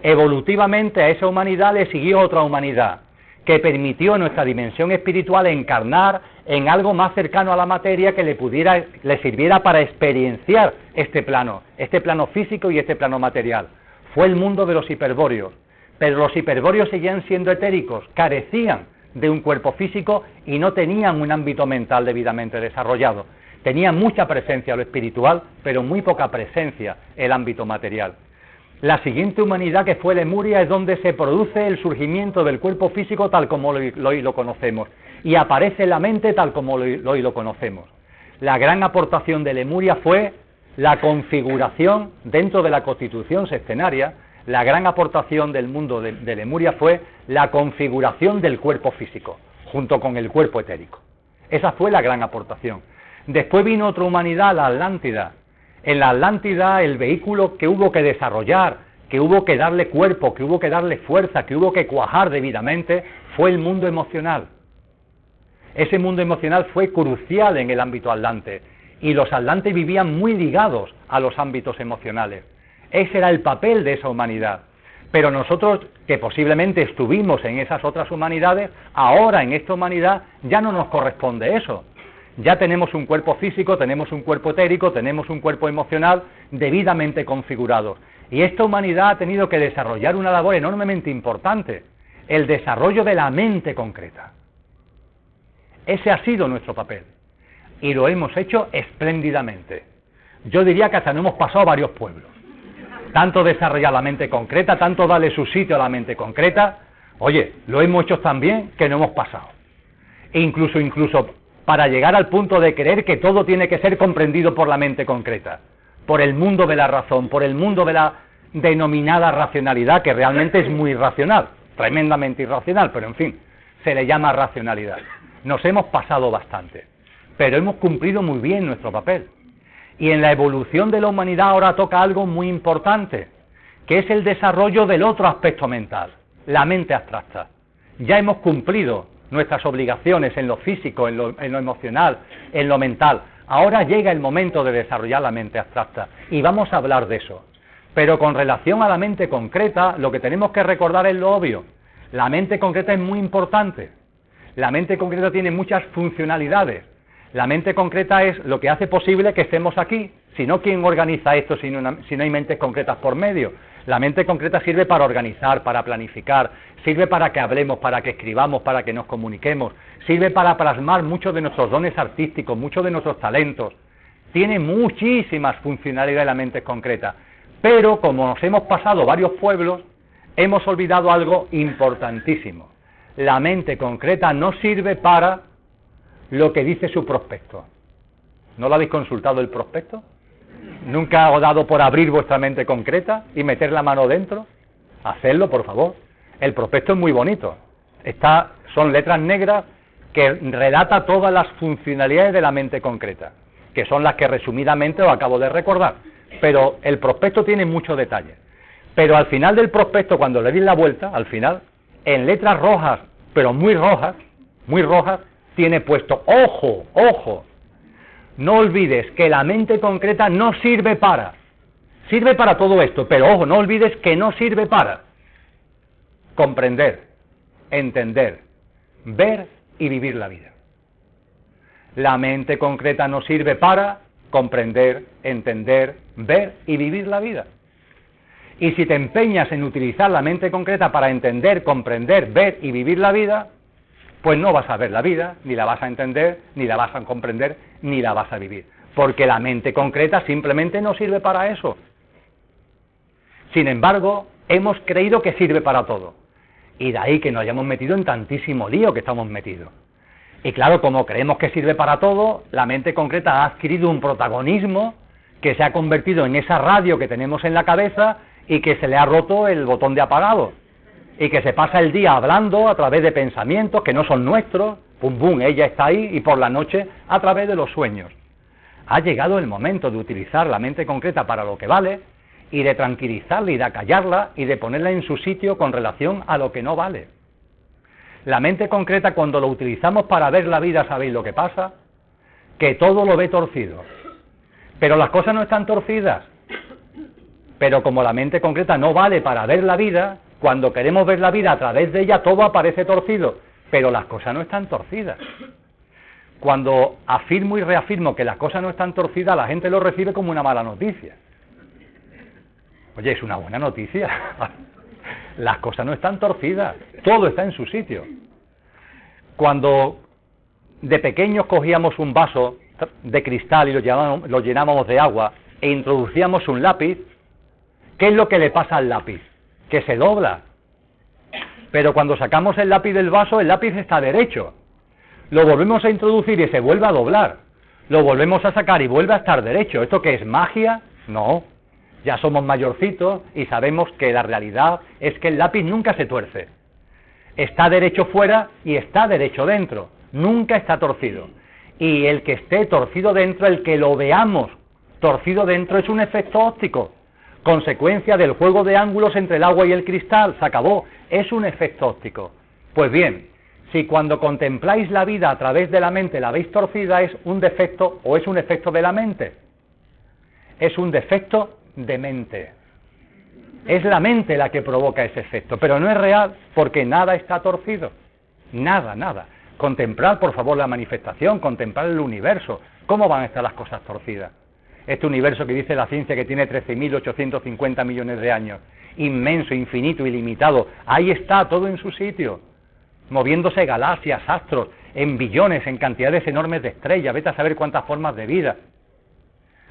Evolutivamente a esa humanidad le siguió otra humanidad, que permitió a nuestra dimensión espiritual encarnar en algo más cercano a la materia que le sirviera para experienciar este plano físico y este plano material. Fue el mundo de los hiperbóreos, pero los hiperbóreos seguían siendo etéricos, carecían de un cuerpo físico y no tenían un ámbito mental debidamente desarrollado. Tenían mucha presencia lo espiritual, pero muy poca presencia el ámbito material. La siguiente humanidad, que fue Lemuria, es donde se produce el surgimiento del cuerpo físico tal como hoy lo conocemos, y aparece la mente tal como hoy lo conocemos. La gran aportación de Lemuria fue la configuración dentro de la constitución sextenaria. La gran aportación del mundo de Lemuria fue la configuración del cuerpo físico, junto con el cuerpo etérico. Esa fue la gran aportación. Después vino otra humanidad, la Atlántida. En la Atlántida, el vehículo que hubo que desarrollar, que hubo que darle cuerpo, que hubo que darle fuerza, que hubo que cuajar debidamente, fue el mundo emocional. Ese mundo emocional fue crucial en el ámbito atlante, y los atlantes vivían muy ligados a los ámbitos emocionales. Ese era el papel de esa humanidad. Pero nosotros, que posiblemente estuvimos en esas otras humanidades, ahora en esta humanidad ya no nos corresponde eso. Ya tenemos un cuerpo físico, tenemos un cuerpo etérico, tenemos un cuerpo emocional debidamente configurados. Y esta humanidad ha tenido que desarrollar una labor enormemente importante, el desarrollo de la mente concreta. Ese ha sido nuestro papel, y lo hemos hecho espléndidamente. Yo diría que hasta no hemos pasado varios pueblos. tanto desarrollar la mente concreta, tanto darle su sitio a la mente concreta. Oye, lo hemos hecho tan bien que no hemos pasado. E incluso para llegar al punto de creer que todo tiene que ser comprendido por la mente concreta, por el mundo de la razón, por el mundo de la denominada racionalidad, que realmente es muy irracional, tremendamente irracional, pero en fin, se le llama racionalidad. Nos hemos pasado bastante, pero hemos cumplido muy bien nuestro papel. Y en la evolución de la humanidad ahora toca algo muy importante, que es el desarrollo del otro aspecto mental, la mente abstracta. Ya hemos cumplido nuestras obligaciones en lo físico, en lo emocional, en lo mental. Ahora llega el momento de desarrollar la mente abstracta y vamos a hablar de eso. Pero con relación a la mente concreta, lo que tenemos que recordar es lo obvio. La mente concreta es muy importante. La mente concreta tiene muchas funcionalidades. La mente concreta es lo que hace posible que estemos aquí. Si no, ¿quién organiza esto si no hay mentes concretas por medio? La mente concreta sirve para organizar, para planificar, sirve para que hablemos, para que escribamos, para que nos comuniquemos, sirve para plasmar muchos de nuestros dones artísticos, muchos de nuestros talentos. Tiene muchísimas funcionalidades la mente concreta. Pero como nos hemos pasado varios pueblos, hemos olvidado algo importantísimo. La mente concreta no sirve para lo que dice su prospecto. ¿No lo habéis consultado el prospecto? ¿Nunca os dado por abrir vuestra mente concreta y meter la mano dentro? Hacedlo, por favor. El prospecto es muy bonito. Son letras negras que relata todas las funcionalidades de la mente concreta, que son las que resumidamente os acabo de recordar. Pero el prospecto tiene muchos detalles. Pero al final del prospecto, cuando le di la vuelta, al final, en letras rojas, pero muy rojas, tiene puesto, ojo, ojo, no olvides que la mente concreta no sirve para todo esto, pero ojo, no olvides que no sirve para comprender, entender, ver y vivir la vida. La mente concreta no sirve para comprender, entender, ver y vivir la vida. Y si te empeñas en utilizar la mente concreta para entender, comprender, ver y vivir la vida, pues no vas a ver la vida, ni la vas a entender, ni la vas a comprender, ni la vas a vivir. Porque la mente concreta simplemente no sirve para eso. Sin embargo, hemos creído que sirve para todo. Y de ahí que nos hayamos metido en tantísimo lío que estamos metidos. Y claro, como creemos que sirve para todo, la mente concreta ha adquirido un protagonismo que se ha convertido en esa radio que tenemos en la cabeza y que se le ha roto el botón de apagado. Y que se pasa el día hablando a través de pensamientos que no son nuestros, pum pum, ella está ahí, y por la noche a través de los sueños. Ha llegado el momento de utilizar la mente concreta para lo que vale, y de tranquilizarla y de acallarla y de ponerla en su sitio con relación a lo que no vale. La mente concreta, cuando lo utilizamos para ver la vida, ¿sabéis lo que pasa? Que todo lo ve torcido. Pero las cosas no están torcidas. Pero como la mente concreta no vale para ver la vida, cuando queremos ver la vida a través de ella, todo aparece torcido, pero las cosas no están torcidas. Cuando afirmo y reafirmo que las cosas no están torcidas, la gente lo recibe como una mala noticia. Oye, es una buena noticia. Las cosas no están torcidas, todo está en su sitio. Cuando de pequeños cogíamos un vaso de cristal y lo llenábamos de agua e introducíamos un lápiz, ¿qué es lo que le pasa al lápiz? Que se dobla. Pero cuando sacamos el lápiz del vaso, el lápiz está derecho. Lo volvemos a introducir y se vuelve a doblar. Lo volvemos a sacar y vuelve a estar derecho. ¿Esto qué es, magia? No. Ya somos mayorcitos y sabemos que la realidad es que el lápiz nunca se tuerce. Está derecho fuera y está derecho dentro. Nunca está torcido. Y el que esté torcido dentro, el que lo veamos torcido dentro, es un efecto óptico. Consecuencia del juego de ángulos entre el agua y el cristal, se acabó, es un efecto óptico. Pues bien, si cuando contempláis la vida a través de la mente la veis torcida, es un defecto o es un efecto de la mente. Es un defecto de mente. Es la mente la que provoca ese efecto, pero no es real porque nada está torcido. Nada, nada. Contemplad, por favor, la manifestación, contemplad el universo. ¿Cómo van a estar las cosas torcidas? Este universo que dice la ciencia que tiene 13.850 millones de años, inmenso, infinito, ilimitado, ahí está, todo en su sitio, moviéndose galaxias, astros, en billones, en cantidades enormes de estrellas, vete a saber cuántas formas de vida.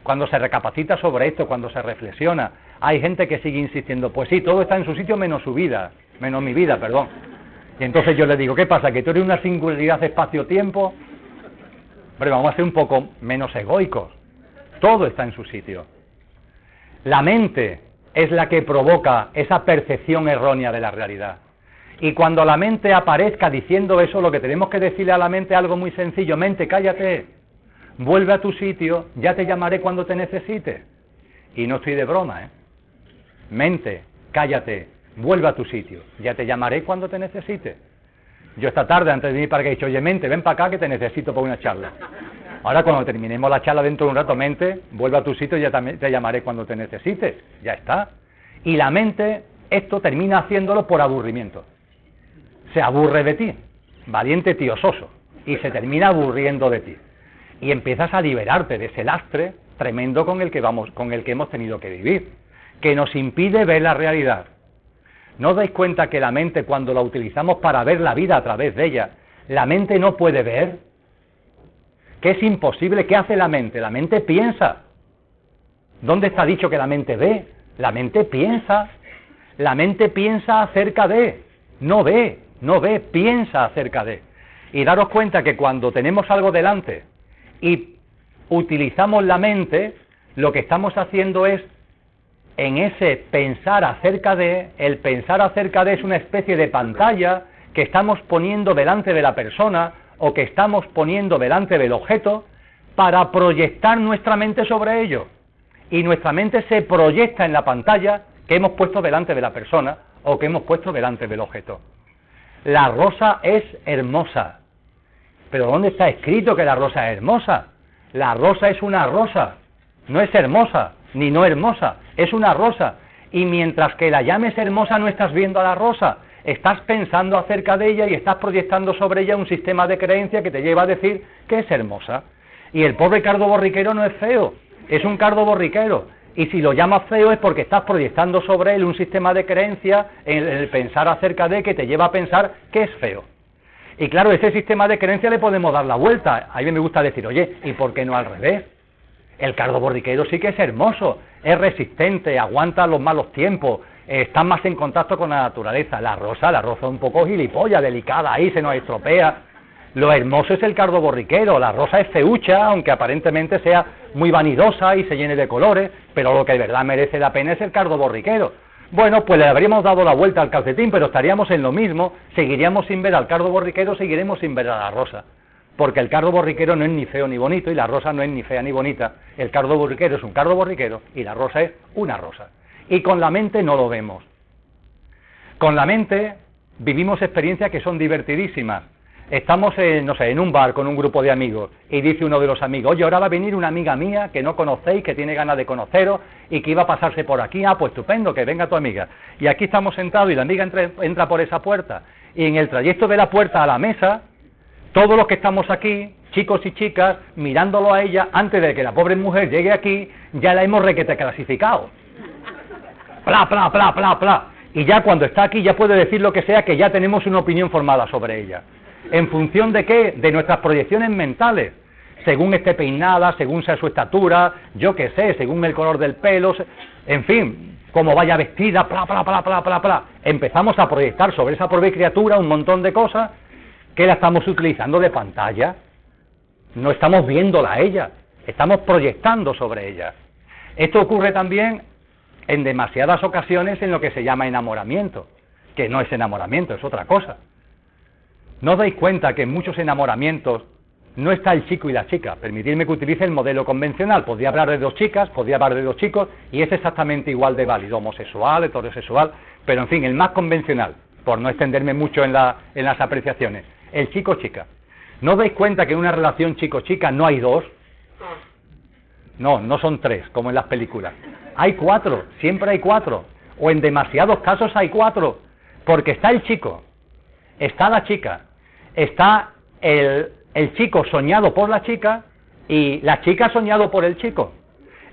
Cuando se recapacita sobre esto, cuando se reflexiona, hay gente que sigue insistiendo, pues sí, todo está en su sitio menos su vida, menos mi vida, perdón. Y entonces yo le digo, ¿qué pasa? ¿Que tú eres una singularidad espacio-tiempo? Pero vamos a ser un poco menos egoicos. Todo está en su sitio. La mente es la que provoca esa percepción errónea de la realidad. Y cuando la mente aparezca diciendo eso, lo que tenemos que decirle a la mente es algo muy sencillo. Mente, cállate, vuelve a tu sitio, ya te llamaré cuando te necesite. Y no estoy de broma, ¿eh? Mente, cállate, vuelve a tu sitio, ya te llamaré cuando te necesite. Yo esta tarde, antes de venir para acá, he dicho, oye, mente, ven para acá que te necesito para una charla. Ahora, cuando terminemos la charla dentro de un rato, mente, vuelve a tu sitio y ya te llamaré cuando te necesites. Ya está. Y la mente, esto termina haciéndolo por aburrimiento. Se aburre de ti, valiente tío soso, y se termina aburriendo de ti. Y empiezas a liberarte de ese lastre tremendo con el que hemos tenido que vivir, que nos impide ver la realidad. ¿No os dais cuenta que la mente, cuando la utilizamos para ver la vida a través de ella, la mente no puede ver? Que es imposible. ¿Qué hace la mente? La mente piensa. ¿Dónde está dicho que la mente ve? La mente piensa. La mente piensa acerca de. No ve, piensa acerca de. Y daros cuenta que cuando tenemos algo delante y utilizamos la mente, lo que estamos haciendo es, en ese pensar acerca de, el pensar acerca de es una especie de pantalla que estamos poniendo delante de la persona o que estamos poniendo delante del objeto para proyectar nuestra mente sobre ello. Y nuestra mente se proyecta en la pantalla que hemos puesto delante de la persona o que hemos puesto delante del objeto. La rosa es hermosa. ¿Pero dónde está escrito que la rosa es hermosa? La rosa es una rosa. No es hermosa, ni no hermosa. Es una rosa. Y mientras que la llames hermosa no estás viendo a la rosa. Estás pensando acerca de ella y estás proyectando sobre ella un sistema de creencia que te lleva a decir que es hermosa. Y el pobre cardo borriquero no es feo. Es un cardo borriquero. Y si lo llamas feo es porque estás proyectando sobre él un sistema de creencia en el pensar acerca de que te lleva a pensar que es feo. Y claro, ese sistema de creencia le podemos dar la vuelta. A mí me gusta decir, oye, ¿y por qué no al revés? El cardo borriquero sí que es hermoso, es resistente, aguanta los malos tiempos, está más en contacto con la naturaleza. La rosa es un poco gilipollas, delicada, ahí se nos estropea. Lo hermoso es el cardo borriquero, la rosa es feucha, aunque aparentemente sea muy vanidosa y se llene de colores, pero lo que de verdad merece la pena es el cardo borriquero. Bueno, pues le habríamos dado la vuelta al calcetín, pero estaríamos en lo mismo, seguiríamos sin ver al cardo borriquero, seguiremos sin ver a la rosa. Porque el cardo borriquero no es ni feo ni bonito y la rosa no es ni fea ni bonita. El cardo borriquero es un cardo borriquero y la rosa es una rosa. Y con la mente no lo vemos. Con la mente vivimos experiencias que son divertidísimas. Estamos en un bar con un grupo de amigos y dice uno de los amigos, oye, ahora va a venir una amiga mía que no conocéis, que tiene ganas de conoceros y que iba a pasarse por aquí. Ah, pues estupendo, que venga tu amiga. Y aquí estamos sentados y la amiga entra por esa puerta y en el trayecto de la puerta a la mesa, todos los que estamos aquí, chicos y chicas, mirándolo a ella, antes de que la pobre mujer llegue aquí, ya la hemos requete clasificado. Pla, pla, pla, pla, pla. Y ya cuando está aquí ya puede decir lo que sea, que ya tenemos una opinión formada sobre ella. ¿En función de qué? De nuestras proyecciones mentales. Según esté peinada, según sea su estatura, yo qué sé, según el color del pelo, en fin, como vaya vestida, pla, pla, pla, pla, pla, pla. Empezamos a proyectar sobre esa pobre criatura un montón de cosas que la estamos utilizando de pantalla. No estamos viéndola a ella, estamos proyectando sobre ella. Esto ocurre también en demasiadas ocasiones en lo que se llama enamoramiento, que no es enamoramiento, es otra cosa. ¿No os dais cuenta que en muchos enamoramientos no está el chico y la chica? Permitidme que utilice el modelo convencional. Podría hablar de dos chicas, podría hablar de dos chicos, y es exactamente igual de válido, homosexual, heterosexual, pero en fin, el más convencional, por no extenderme mucho en las apreciaciones, el chico-chica. ¿No os dais cuenta que en una relación chico-chica no hay dos? No son tres, como en las películas. Hay cuatro, siempre hay cuatro, o en demasiados casos hay cuatro, porque está el chico, está la chica, está el chico soñado por la chica y la chica soñado por el chico.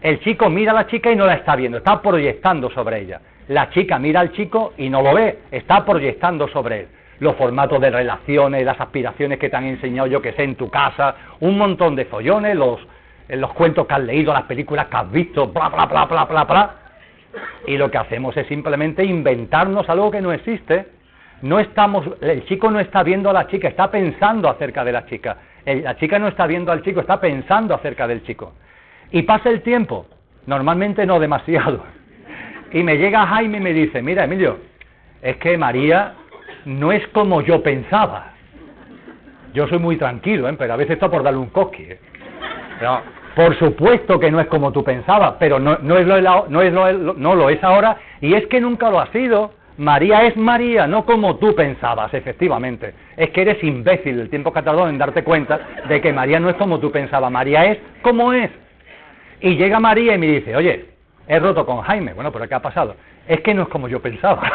El chico mira a la chica y no la está viendo, está proyectando sobre ella. La chica mira al chico y no lo ve, está proyectando sobre él. Los formatos de relaciones, las aspiraciones que te han enseñado, yo que sé, en tu casa, un montón de follones, los cuentos que has leído, las películas que has visto, bla, bla, bla, bla, bla, bla. Y lo que hacemos es simplemente inventarnos algo que no existe. El chico no está viendo a la chica, está pensando acerca de la chica. La chica no está viendo al chico, está pensando acerca del chico. Y pasa el tiempo, normalmente no demasiado. Y me llega Jaime y me dice, mira, Emilio, es que María no es como yo pensaba. Yo soy muy tranquilo, pero a veces está por darle un cosqui. Pero, por supuesto que no es como tú pensabas, pero no lo es ahora, y es que nunca lo ha sido. María es María, no como tú pensabas, efectivamente. Es que eres imbécil el tiempo que ha tardado en darte cuenta de que María no es como tú pensabas, María es como es. Y llega María y me dice, oye, he roto con Jaime. Bueno, pero ¿qué ha pasado? Es que no es como yo pensaba.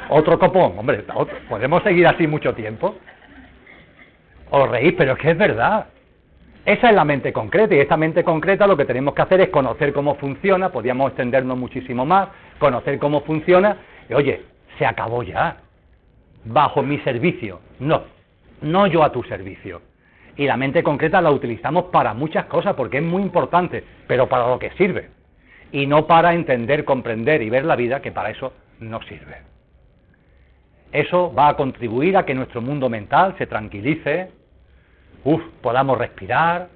Otro copón, hombre, podemos seguir así mucho tiempo. Os reís, pero es que es verdad. Esa es la mente concreta, y esta mente concreta lo que tenemos que hacer es conocer cómo funciona, podríamos extendernos muchísimo más, conocer cómo funciona, y oye, se acabó ya, bajo mi servicio, no yo a tu servicio. Y la mente concreta la utilizamos para muchas cosas, porque es muy importante, pero para lo que sirve, y no para entender, comprender y ver la vida, que para eso no sirve. Eso va a contribuir a que nuestro mundo mental se tranquilice, podamos respirar,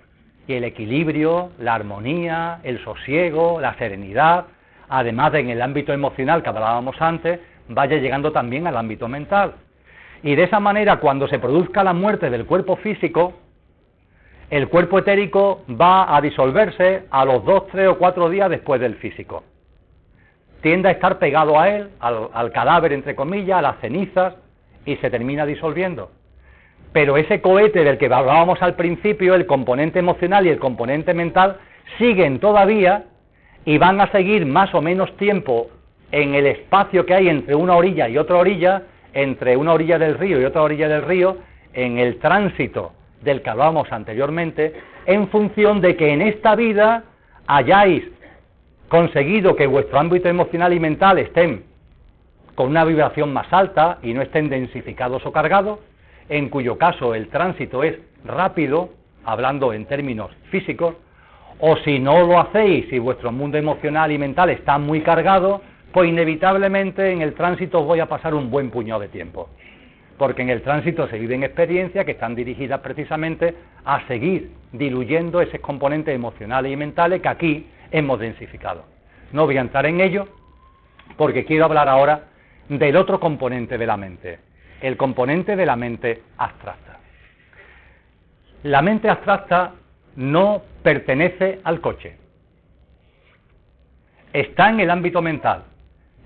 y el equilibrio, la armonía, el sosiego, la serenidad, además de en el ámbito emocional que hablábamos antes, vaya llegando también al ámbito mental. Y de esa manera, cuando se produzca la muerte del cuerpo físico, el cuerpo etérico va a disolverse a los 2, 3 o 4 días después del físico. Tiende a estar pegado a él, al cadáver, entre comillas, a las cenizas, y se termina disolviendo. Pero ese cohete del que hablábamos al principio, el componente emocional y el componente mental, siguen todavía y van a seguir más o menos tiempo en el espacio que hay entre una orilla y otra orilla, entre una orilla del río y otra orilla del río, en el tránsito del que hablábamos anteriormente, en función de que en esta vida hayáis conseguido que vuestro ámbito emocional y mental estén con una vibración más alta y no estén densificados o cargados, en cuyo caso el tránsito es rápido, hablando en términos físicos, o si no lo hacéis, si vuestro mundo emocional y mental está muy cargado, pues inevitablemente en el tránsito os voy a pasar un buen puñado de tiempo, porque en el tránsito se viven experiencias que están dirigidas precisamente a seguir diluyendo esos componentes emocionales y mentales que aquí hemos densificado. No voy a entrar en ello, porque quiero hablar ahora del otro componente de la mente, el componente de la mente abstracta. La mente abstracta no pertenece al coche. Está en el ámbito mental,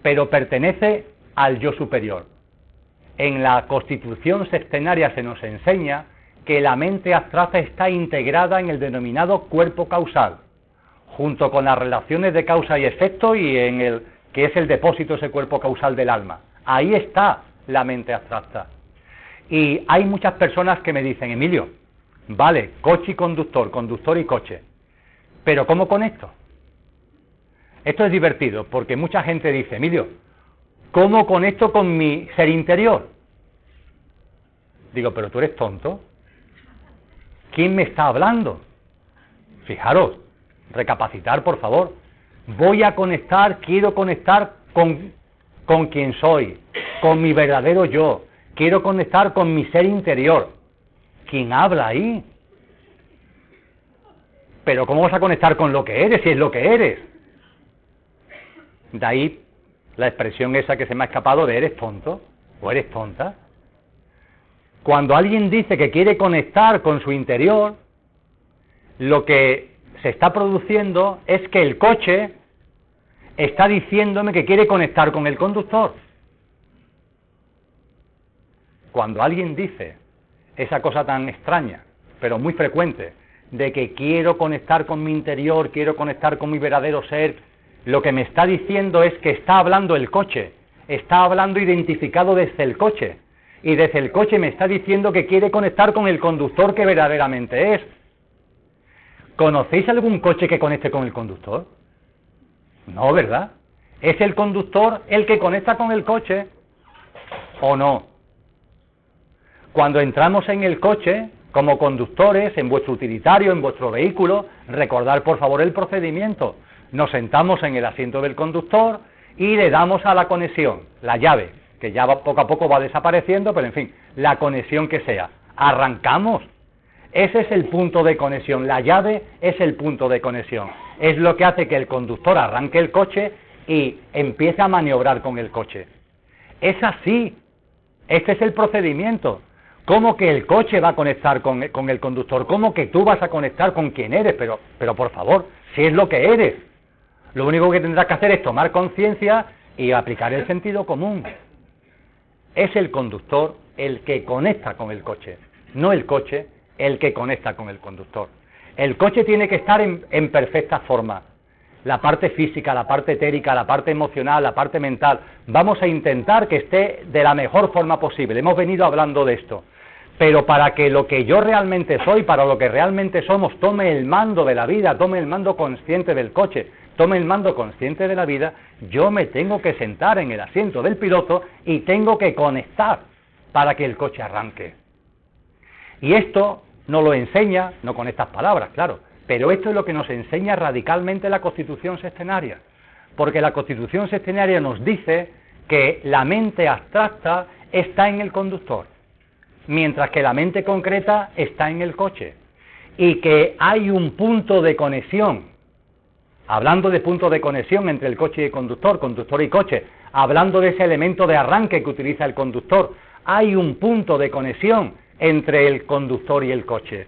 pero pertenece al yo superior. En la constitución sextenaria se nos enseña que la mente abstracta está integrada en el denominado cuerpo causal, junto con las relaciones de causa y efecto y en el que es el depósito, ese cuerpo causal del alma. Ahí está la mente abstracta. Y hay muchas personas que me dicen, Emilio, vale, coche y conductor, conductor y coche, pero ¿cómo conecto? Esto es divertido, porque mucha gente dice, Emilio, ¿cómo conecto con mi ser interior? Digo, pero tú eres tonto. ¿Quién me está hablando? Fijaros, recapacitar, por favor. Voy a conectar, quiero conectar con quien soy, con mi verdadero yo. Quiero conectar con mi ser interior. ¿Quién habla ahí? Pero ¿cómo vas a conectar con lo que eres si es lo que eres? De ahí la expresión esa que se me ha escapado de ¿eres tonto? ¿O eres tonta? Cuando alguien dice que quiere conectar con su interior, lo que se está produciendo es que el coche está diciéndome que quiere conectar con el conductor. Cuando alguien dice esa cosa tan extraña, pero muy frecuente, de que quiero conectar con mi interior, quiero conectar con mi verdadero ser, lo que me está diciendo es que está hablando el coche, está hablando identificado desde el coche, y desde el coche me está diciendo que quiere conectar con el conductor que verdaderamente es. ¿Conocéis algún coche que conecte con el conductor? No, ¿verdad? ¿Es el conductor el que conecta con el coche o no? Cuando entramos en el coche, como conductores, en vuestro utilitario, en vuestro vehículo, recordad por favor el procedimiento. Nos sentamos en el asiento del conductor y le damos a la conexión, la llave, que ya poco a poco va desapareciendo, pero en fin, la conexión que sea. Arrancamos. Ese es el punto de conexión, la llave es el punto de conexión. Es lo que hace que el conductor arranque el coche y empiece a maniobrar con el coche. Es así, este es el procedimiento. ¿Cómo que el coche va a conectar con el conductor? ¿Cómo que tú vas a conectar con quien eres? Pero por favor, si es lo que eres. Lo único que tendrás que hacer es tomar conciencia y aplicar el sentido común. Es el conductor el que conecta con el coche, no el coche el que conecta con el conductor. El coche tiene que estar en perfecta forma. La parte física, la parte etérica, la parte emocional, la parte mental. Vamos a intentar que esté de la mejor forma posible. Hemos venido hablando de esto. Pero para que lo que yo realmente soy, para lo que realmente somos, tome el mando de la vida, tome el mando consciente del coche, tome el mando consciente de la vida, yo me tengo que sentar en el asiento del piloto y tengo que conectar para que el coche arranque. Y esto nos lo enseña, no con estas palabras, claro, pero esto es lo que nos enseña radicalmente la Constitución Sextenaria, porque la Constitución Sextenaria nos dice que la mente abstracta está en el conductor, mientras que la mente concreta está en el coche, y que hay un punto de conexión, hablando de punto de conexión entre el coche y el conductor, conductor y coche, hablando de ese elemento de arranque que utiliza el conductor, hay un punto de conexión entre el conductor y el coche.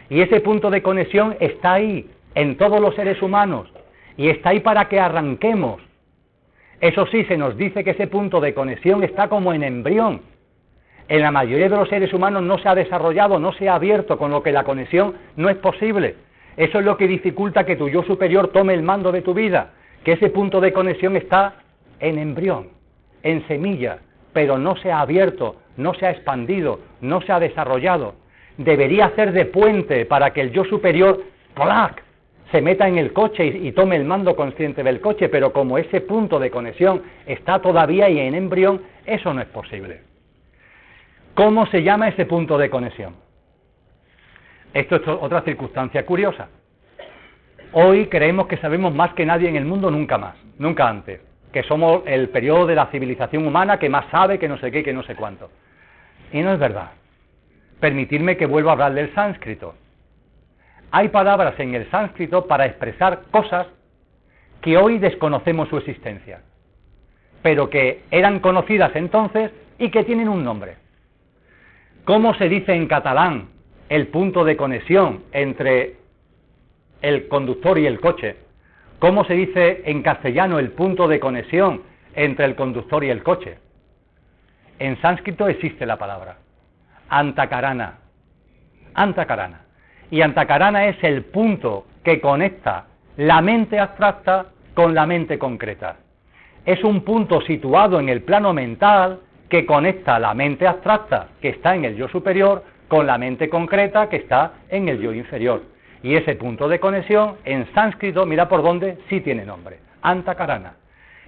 Y ese punto de conexión está ahí, en todos los seres humanos, y está ahí para que arranquemos. Eso sí, se nos dice que ese punto de conexión está como en embrión. En la mayoría de los seres humanos no se ha desarrollado, no se ha abierto, con lo que la conexión no es posible. Eso es lo que dificulta que tu yo superior tome el mando de tu vida, que ese punto de conexión está en embrión, en semilla, pero no se ha abierto, no se ha expandido, no se ha desarrollado. Debería hacer de puente para que el yo superior, ¡plac!, se meta en el coche y tome el mando consciente del coche, pero como ese punto de conexión está todavía ahí en embrión, eso no es posible. ¿Cómo se llama ese punto de conexión? Esto es otra circunstancia curiosa. Hoy creemos que sabemos más que nadie en el mundo, nunca más, nunca antes, que somos el periodo de la civilización humana que más sabe, que no sé qué, que no sé cuánto. Y no es verdad. Permitidme que vuelva a hablar del sánscrito. Hay palabras en el sánscrito para expresar cosas que hoy desconocemos su existencia, pero que eran conocidas entonces y que tienen un nombre. ¿Cómo se dice en catalán el punto de conexión entre el conductor y el coche? ¿Cómo se dice en castellano el punto de conexión entre el conductor y el coche? En sánscrito existe la palabra antakarana. Antakarana. Y antakarana es el punto que conecta la mente abstracta con la mente concreta. Es un punto situado en el plano mental que conecta la mente abstracta, que está en el yo superior, con la mente concreta, que está en el yo inferior. Y ese punto de conexión, en sánscrito, mira por dónde, sí tiene nombre, antakarana.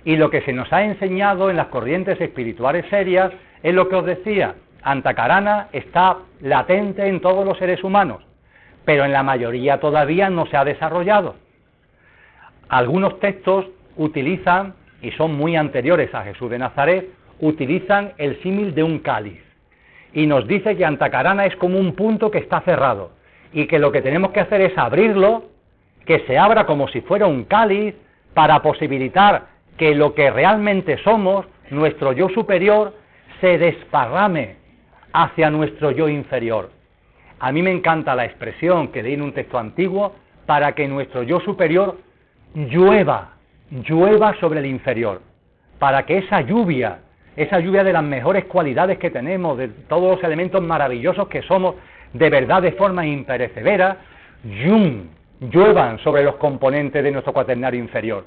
Y lo que se nos ha enseñado en las corrientes espirituales serias es lo que os decía, antakarana está latente en todos los seres humanos, pero en la mayoría todavía no se ha desarrollado. Algunos textos utilizan, y son muy anteriores a Jesús de Nazaret, utilizan el símil de un cáliz, y nos dice que antakarana es como un punto que está cerrado, y que lo que tenemos que hacer es abrirlo, que se abra como si fuera un cáliz, para posibilitar que lo que realmente somos, nuestro yo superior, se desparrame hacia nuestro yo inferior. A mí me encanta la expresión que leí en un texto antiguo, para que nuestro yo superior llueva sobre el inferior, para que esa lluvia de las mejores cualidades que tenemos, de todos los elementos maravillosos que somos, de verdad de forma imperecedera, lluevan sobre los componentes de nuestro cuaternario inferior,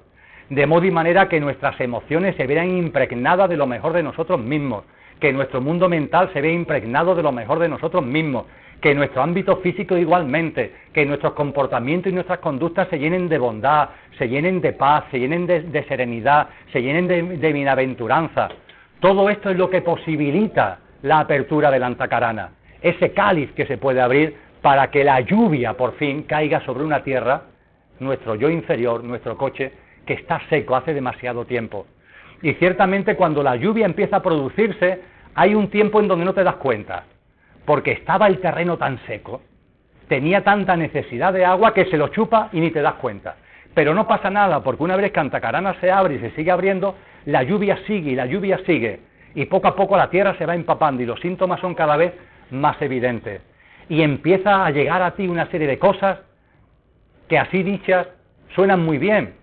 de modo y manera que nuestras emociones se vean impregnadas de lo mejor de nosotros mismos, que nuestro mundo mental se vea impregnado de lo mejor de nosotros mismos, que nuestro ámbito físico igualmente, que nuestros comportamientos y nuestras conductas se llenen de bondad, se llenen de paz, se llenen de serenidad, se llenen de bienaventuranza. Todo esto es lo que posibilita la apertura del antakarana, ese cáliz que se puede abrir para que la lluvia por fin caiga sobre una tierra nuestro yo inferior, nuestro coche, que está seco hace demasiado tiempo. Y ciertamente cuando la lluvia empieza a producirse, hay un tiempo en donde no te das cuenta, porque estaba el terreno tan seco, tenía tanta necesidad de agua que se lo chupa y ni te das cuenta. Pero no pasa nada, porque una vez que Antacarana se abre y se sigue abriendo, la lluvia sigue y la lluvia sigue, y poco a poco la tierra se va empapando y los síntomas son cada vez más evidentes. Y empieza a llegar a ti una serie de cosas que así dichas suenan muy bien,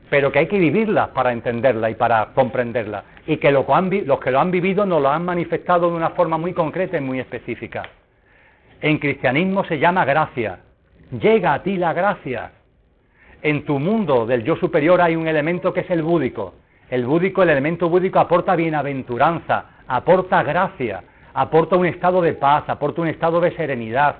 pero que hay que vivirlas para entenderlas y para comprenderlas, y que los que lo han vivido nos lo han manifestado de una forma muy concreta y muy específica. En cristianismo se llama gracia. Llega a ti la gracia. En tu mundo del yo superior hay un elemento que es el búdico. El elemento búdico aporta bienaventuranza, aporta gracia, aporta un estado de paz, aporta un estado de serenidad.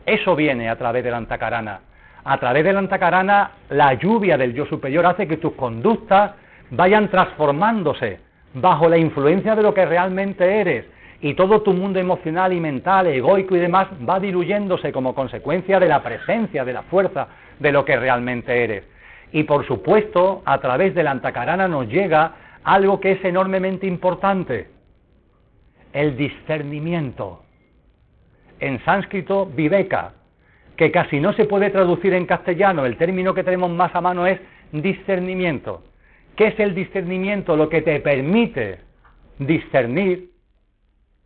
Eso viene a través del Antacarana. A través del Antacarana, la lluvia del yo superior hace que tus conductas vayan transformándose bajo la influencia de lo que realmente eres, y todo tu mundo emocional y mental, egoico y demás, va diluyéndose como consecuencia de la presencia, de la fuerza de lo que realmente eres. Y por supuesto, a través del Antacarana nos llega algo que es enormemente importante: el discernimiento. En sánscrito, viveka, que casi no se puede traducir en castellano. El término que tenemos más a mano es discernimiento. ¿Qué es el discernimiento? Lo que te permite discernir,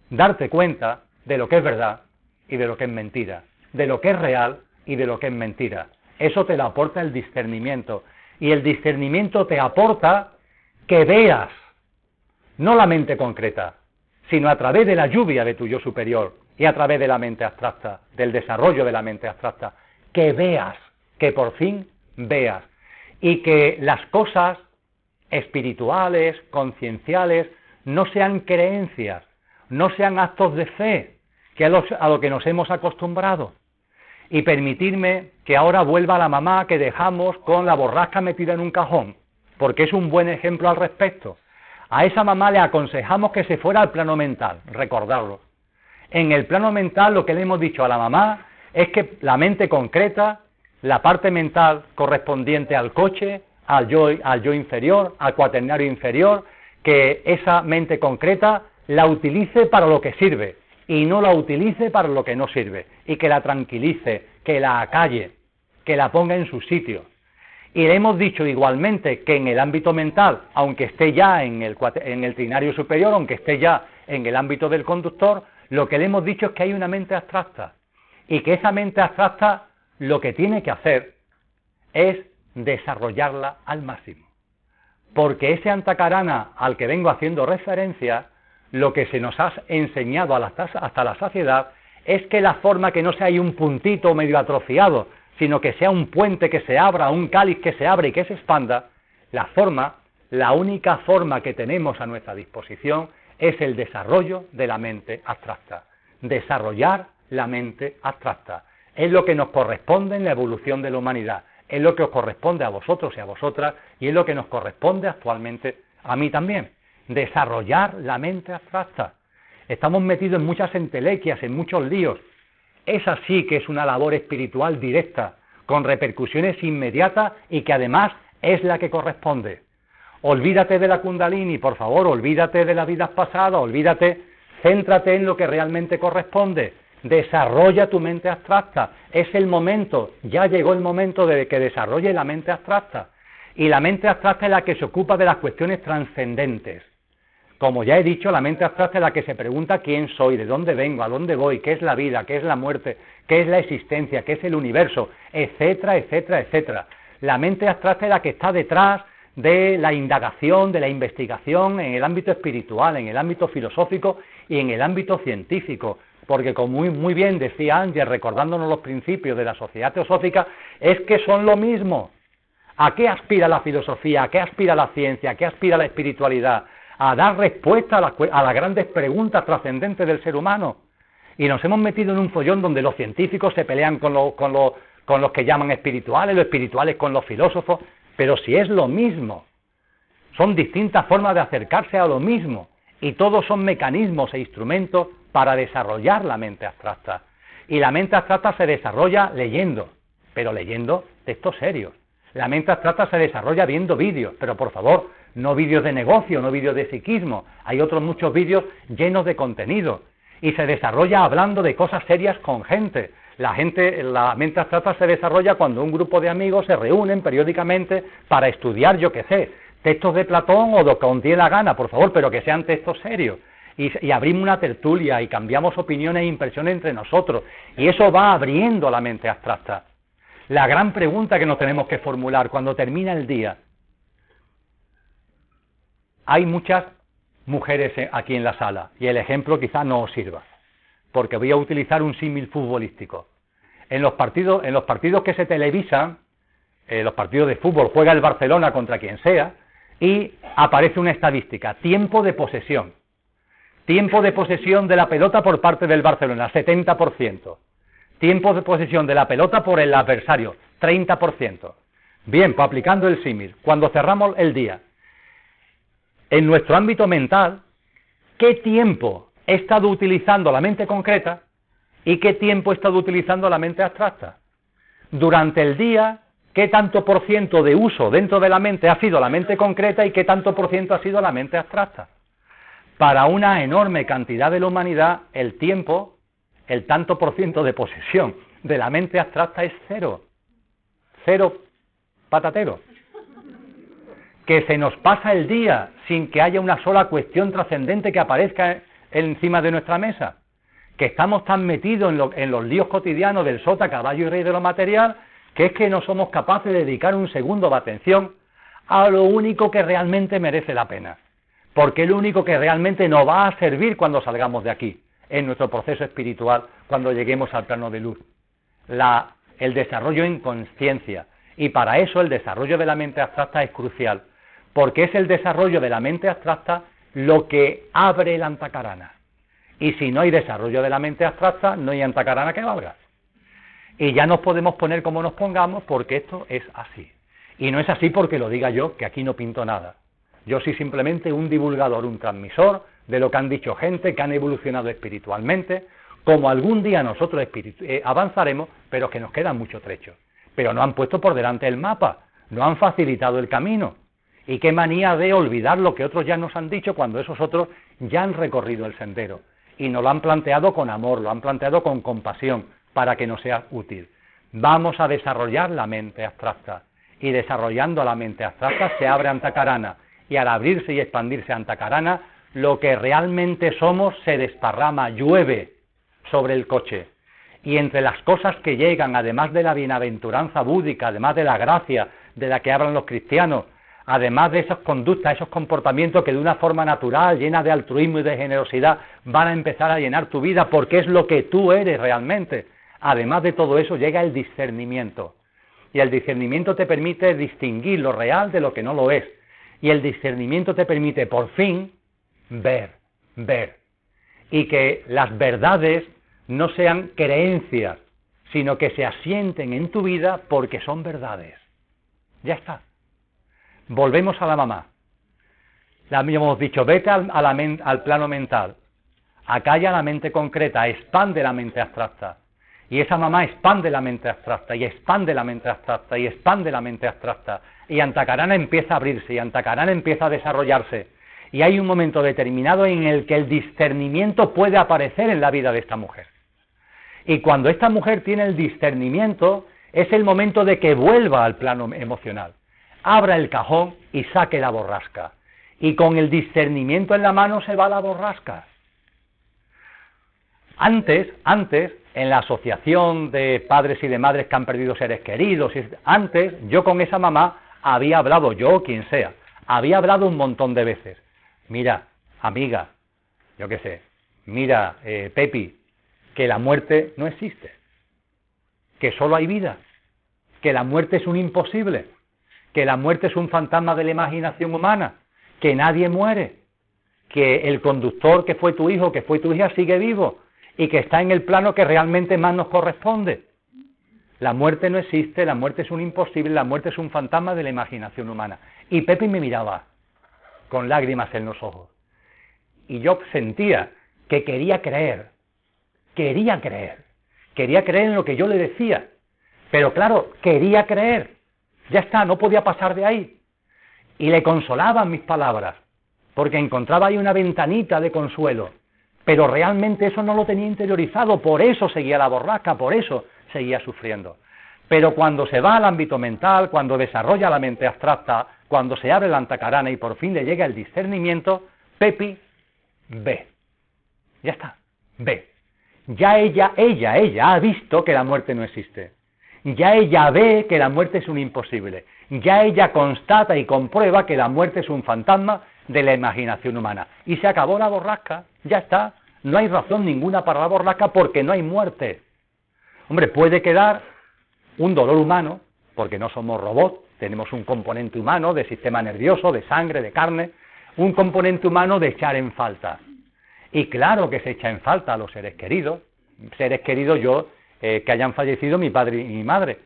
darte cuenta de lo que es verdad y de lo que es mentira, de lo que es real y de lo que es mentira. Eso te lo aporta el discernimiento. Y el discernimiento te aporta que veas, no la mente concreta, sino a través de la lluvia de tu yo superior y a través de la mente abstracta, del desarrollo de la mente abstracta, que veas, que por fin veas, y que las cosas espirituales, concienciales, no sean creencias, no sean actos de fe, que a lo que nos hemos acostumbrado. Y permitirme que ahora vuelva a la mamá que dejamos con la borrasca metida en un cajón, porque es un buen ejemplo al respecto. A esa mamá le aconsejamos que se fuera al plano mental, recordarlo. En el plano mental lo que le hemos dicho a la mamá es que la mente concreta, la parte mental correspondiente al coche, al yo inferior, al cuaternario inferior, que esa mente concreta la utilice para lo que sirve y no la utilice para lo que no sirve, y que la tranquilice, que la acalle, que la ponga en su sitio. Y le hemos dicho igualmente que en el ámbito mental, aunque esté ya en el trinario superior, aunque esté ya en el ámbito del conductor, lo que le hemos dicho es que hay una mente abstracta, y que esa mente abstracta lo que tiene que hacer es desarrollarla al máximo. Porque ese Antacarana al que vengo haciendo referencia, lo que se nos ha enseñado hasta la saciedad es que la forma que no sea ahí un puntito medio atrofiado, sino que sea un puente que se abra, un cáliz que se abre y que se expanda, la única forma que tenemos a nuestra disposición es el desarrollo de la mente abstracta. Desarrollar la mente abstracta. Es lo que nos corresponde en la evolución de la humanidad, es lo que os corresponde a vosotros y a vosotras, y es lo que nos corresponde actualmente a mí también. Desarrollar la mente abstracta. Estamos metidos en muchas entelequias, en muchos líos. Esa sí que es una labor espiritual directa, con repercusiones inmediatas y que además es la que corresponde. Olvídate de la Kundalini, por favor, olvídate de las vidas pasadas, olvídate, céntrate en lo que realmente corresponde. Desarrolla tu mente abstracta. Es el momento, ya llegó el momento de que desarrolle la mente abstracta. Y la mente abstracta es la que se ocupa de las cuestiones trascendentes. Como ya he dicho, la mente abstracta es la que se pregunta quién soy, de dónde vengo, a dónde voy, qué es la vida, qué es la muerte, qué es la existencia, qué es el universo, etcétera, etcétera, etcétera. La mente abstracta es la que está detrás de la indagación, de la investigación en el ámbito espiritual, en el ámbito filosófico y en el ámbito científico. Porque como muy bien decía Ángel, recordándonos los principios de la sociedad teosófica, es que son lo mismo. ¿A qué aspira la filosofía? ¿A qué aspira la ciencia? ¿A qué aspira la espiritualidad? A dar respuesta a las grandes preguntas trascendentes del ser humano. Y nos hemos metido en un follón donde los científicos se pelean con los que llaman espirituales, los espirituales con los filósofos, pero si es lo mismo, son distintas formas de acercarse a lo mismo, y todos son mecanismos e instrumentos para desarrollar la mente abstracta. Y la mente abstracta se desarrolla leyendo, pero leyendo textos serios. La mente abstracta se desarrolla viendo vídeos, pero por favor, no vídeos de negocio, no vídeos de psiquismo. Hay otros muchos vídeos llenos de contenido. Y se desarrolla hablando de cosas serias con gente. La mente abstracta se desarrolla cuando un grupo de amigos se reúnen periódicamente para estudiar, yo qué sé, textos de Platón o de con dé la gana, por favor, pero que sean textos serios. Y abrimos una tertulia y cambiamos opiniones e impresiones entre nosotros. Y eso va abriendo la mente abstracta. La gran pregunta que nos tenemos que formular cuando termina el día. Hay muchas mujeres aquí en la sala, y el ejemplo quizás no os sirva, porque voy a utilizar un símil futbolístico. En los partidos que se televisan, los partidos de fútbol, juega el Barcelona contra quien sea, y aparece una estadística, tiempo de posesión. Tiempo de posesión de la pelota por parte del Barcelona, 70%. Tiempo de posesión de la pelota por el adversario, 30%. Bien, pues aplicando el símil, cuando cerramos el día, en nuestro ámbito mental, ¿qué tiempo he estado utilizando la mente concreta y qué tiempo he estado utilizando la mente abstracta? Durante el día, ¿qué tanto por ciento de uso dentro de la mente ha sido la mente concreta y qué tanto por ciento ha sido la mente abstracta? Para una enorme cantidad de la humanidad, el tiempo, el tanto por ciento de posesión de la mente abstracta es cero. Cero patatero. Que se nos pasa el día sin que haya una sola cuestión trascendente que aparezca encima de nuestra mesa. Que estamos tan metidos en los líos cotidianos del sota, caballo y rey de lo material, que es que no somos capaces de dedicar un segundo de atención a lo único que realmente merece la pena. Porque es lo único que realmente nos va a servir cuando salgamos de aquí, en nuestro proceso espiritual, cuando lleguemos al plano de luz. El desarrollo en conciencia. Y para eso el desarrollo de la mente abstracta es crucial, porque es el desarrollo de la mente abstracta lo que abre el antakarana. Y si no hay desarrollo de la mente abstracta, no hay antakarana que valga. Y ya nos podemos poner como nos pongamos, porque esto es así. Y no es así porque lo diga yo, que aquí no pinto nada. Yo soy simplemente un divulgador, un transmisor de lo que han dicho gente que han evolucionado espiritualmente, como algún día nosotros avanzaremos, pero que nos queda mucho trecho. Pero no han puesto por delante el mapa, no han facilitado el camino. Y qué manía de olvidar lo que otros ya nos han dicho cuando esos otros ya han recorrido el sendero. Y nos lo han planteado con amor, lo han planteado con compasión, para que nos sea útil. Vamos a desarrollar la mente abstracta. Y desarrollando la mente abstracta se abre antakarana. Y al abrirse y expandirse antakarana, lo que realmente somos se desparrama, llueve sobre el coche. Y entre las cosas que llegan, además de la bienaventuranza búdica, además de la gracia de la que hablan los cristianos, además de esas conductas, esos comportamientos que de una forma natural, llena de altruismo y de generosidad, van a empezar a llenar tu vida porque es lo que tú eres realmente. Además de todo eso llega el discernimiento. Y el discernimiento te permite distinguir lo real de lo que no lo es. Y el discernimiento te permite, por fin, ver. Y que las verdades no sean creencias, sino que se asienten en tu vida porque son verdades. Ya está. Volvemos a la mamá. La habíamos dicho, vete al plano mental. Acalla la mente concreta, expande la mente abstracta. Y esa mamá expande la mente abstracta, y expande la mente abstracta, y expande la mente abstracta. Y antakarana empieza a abrirse, y antakarana empieza a desarrollarse. Y hay un momento determinado en el que el discernimiento puede aparecer en la vida de esta mujer. Y cuando esta mujer tiene el discernimiento, es el momento de que vuelva al plano emocional. Abra el cajón y saque la borrasca. Y con el discernimiento en la mano se va la borrasca. Antes, en la asociación de padres y de madres que han perdido seres queridos, antes yo con esa mamá había hablado, yo o quien sea, había hablado un montón de veces. Mira, amiga, yo qué sé, mira, Pepi, que la muerte no existe, que solo hay vida, que la muerte es un imposible, que la muerte es un fantasma de la imaginación humana, que nadie muere, que el conductor que fue tu hijo, que fue tu hija, sigue vivo, y que está en el plano que realmente más nos corresponde. La muerte no existe, la muerte es un imposible, la muerte es un fantasma de la imaginación humana. Y Pepi me miraba con lágrimas en los ojos. Y yo sentía que quería creer en lo que yo le decía, Pero claro, quería creer. Ya está, no podía pasar de ahí. Y le consolaban mis palabras, porque encontraba ahí una ventanita de consuelo. Pero realmente eso no lo tenía interiorizado, por eso seguía la borrasca, por eso seguía sufriendo. Pero cuando se va al ámbito mental, cuando desarrolla la mente abstracta, cuando se abre la antacarana y por fin le llega el discernimiento, Pepi ve. Ya está, ve. Ya ella ha visto que la muerte no existe. Ya ella ve que la muerte es un imposible. Ya ella constata y comprueba que la muerte es un fantasma de la imaginación humana. Y se acabó la borrasca, ya está. No hay razón ninguna para la borrasca porque no hay muerte. Hombre, puede quedar un dolor humano, porque no somos robots, tenemos un componente humano de sistema nervioso, de sangre, de carne, un componente humano de echar en falta. Y claro que se echa en falta a los seres queridos yo, que hayan fallecido mi padre y mi madre.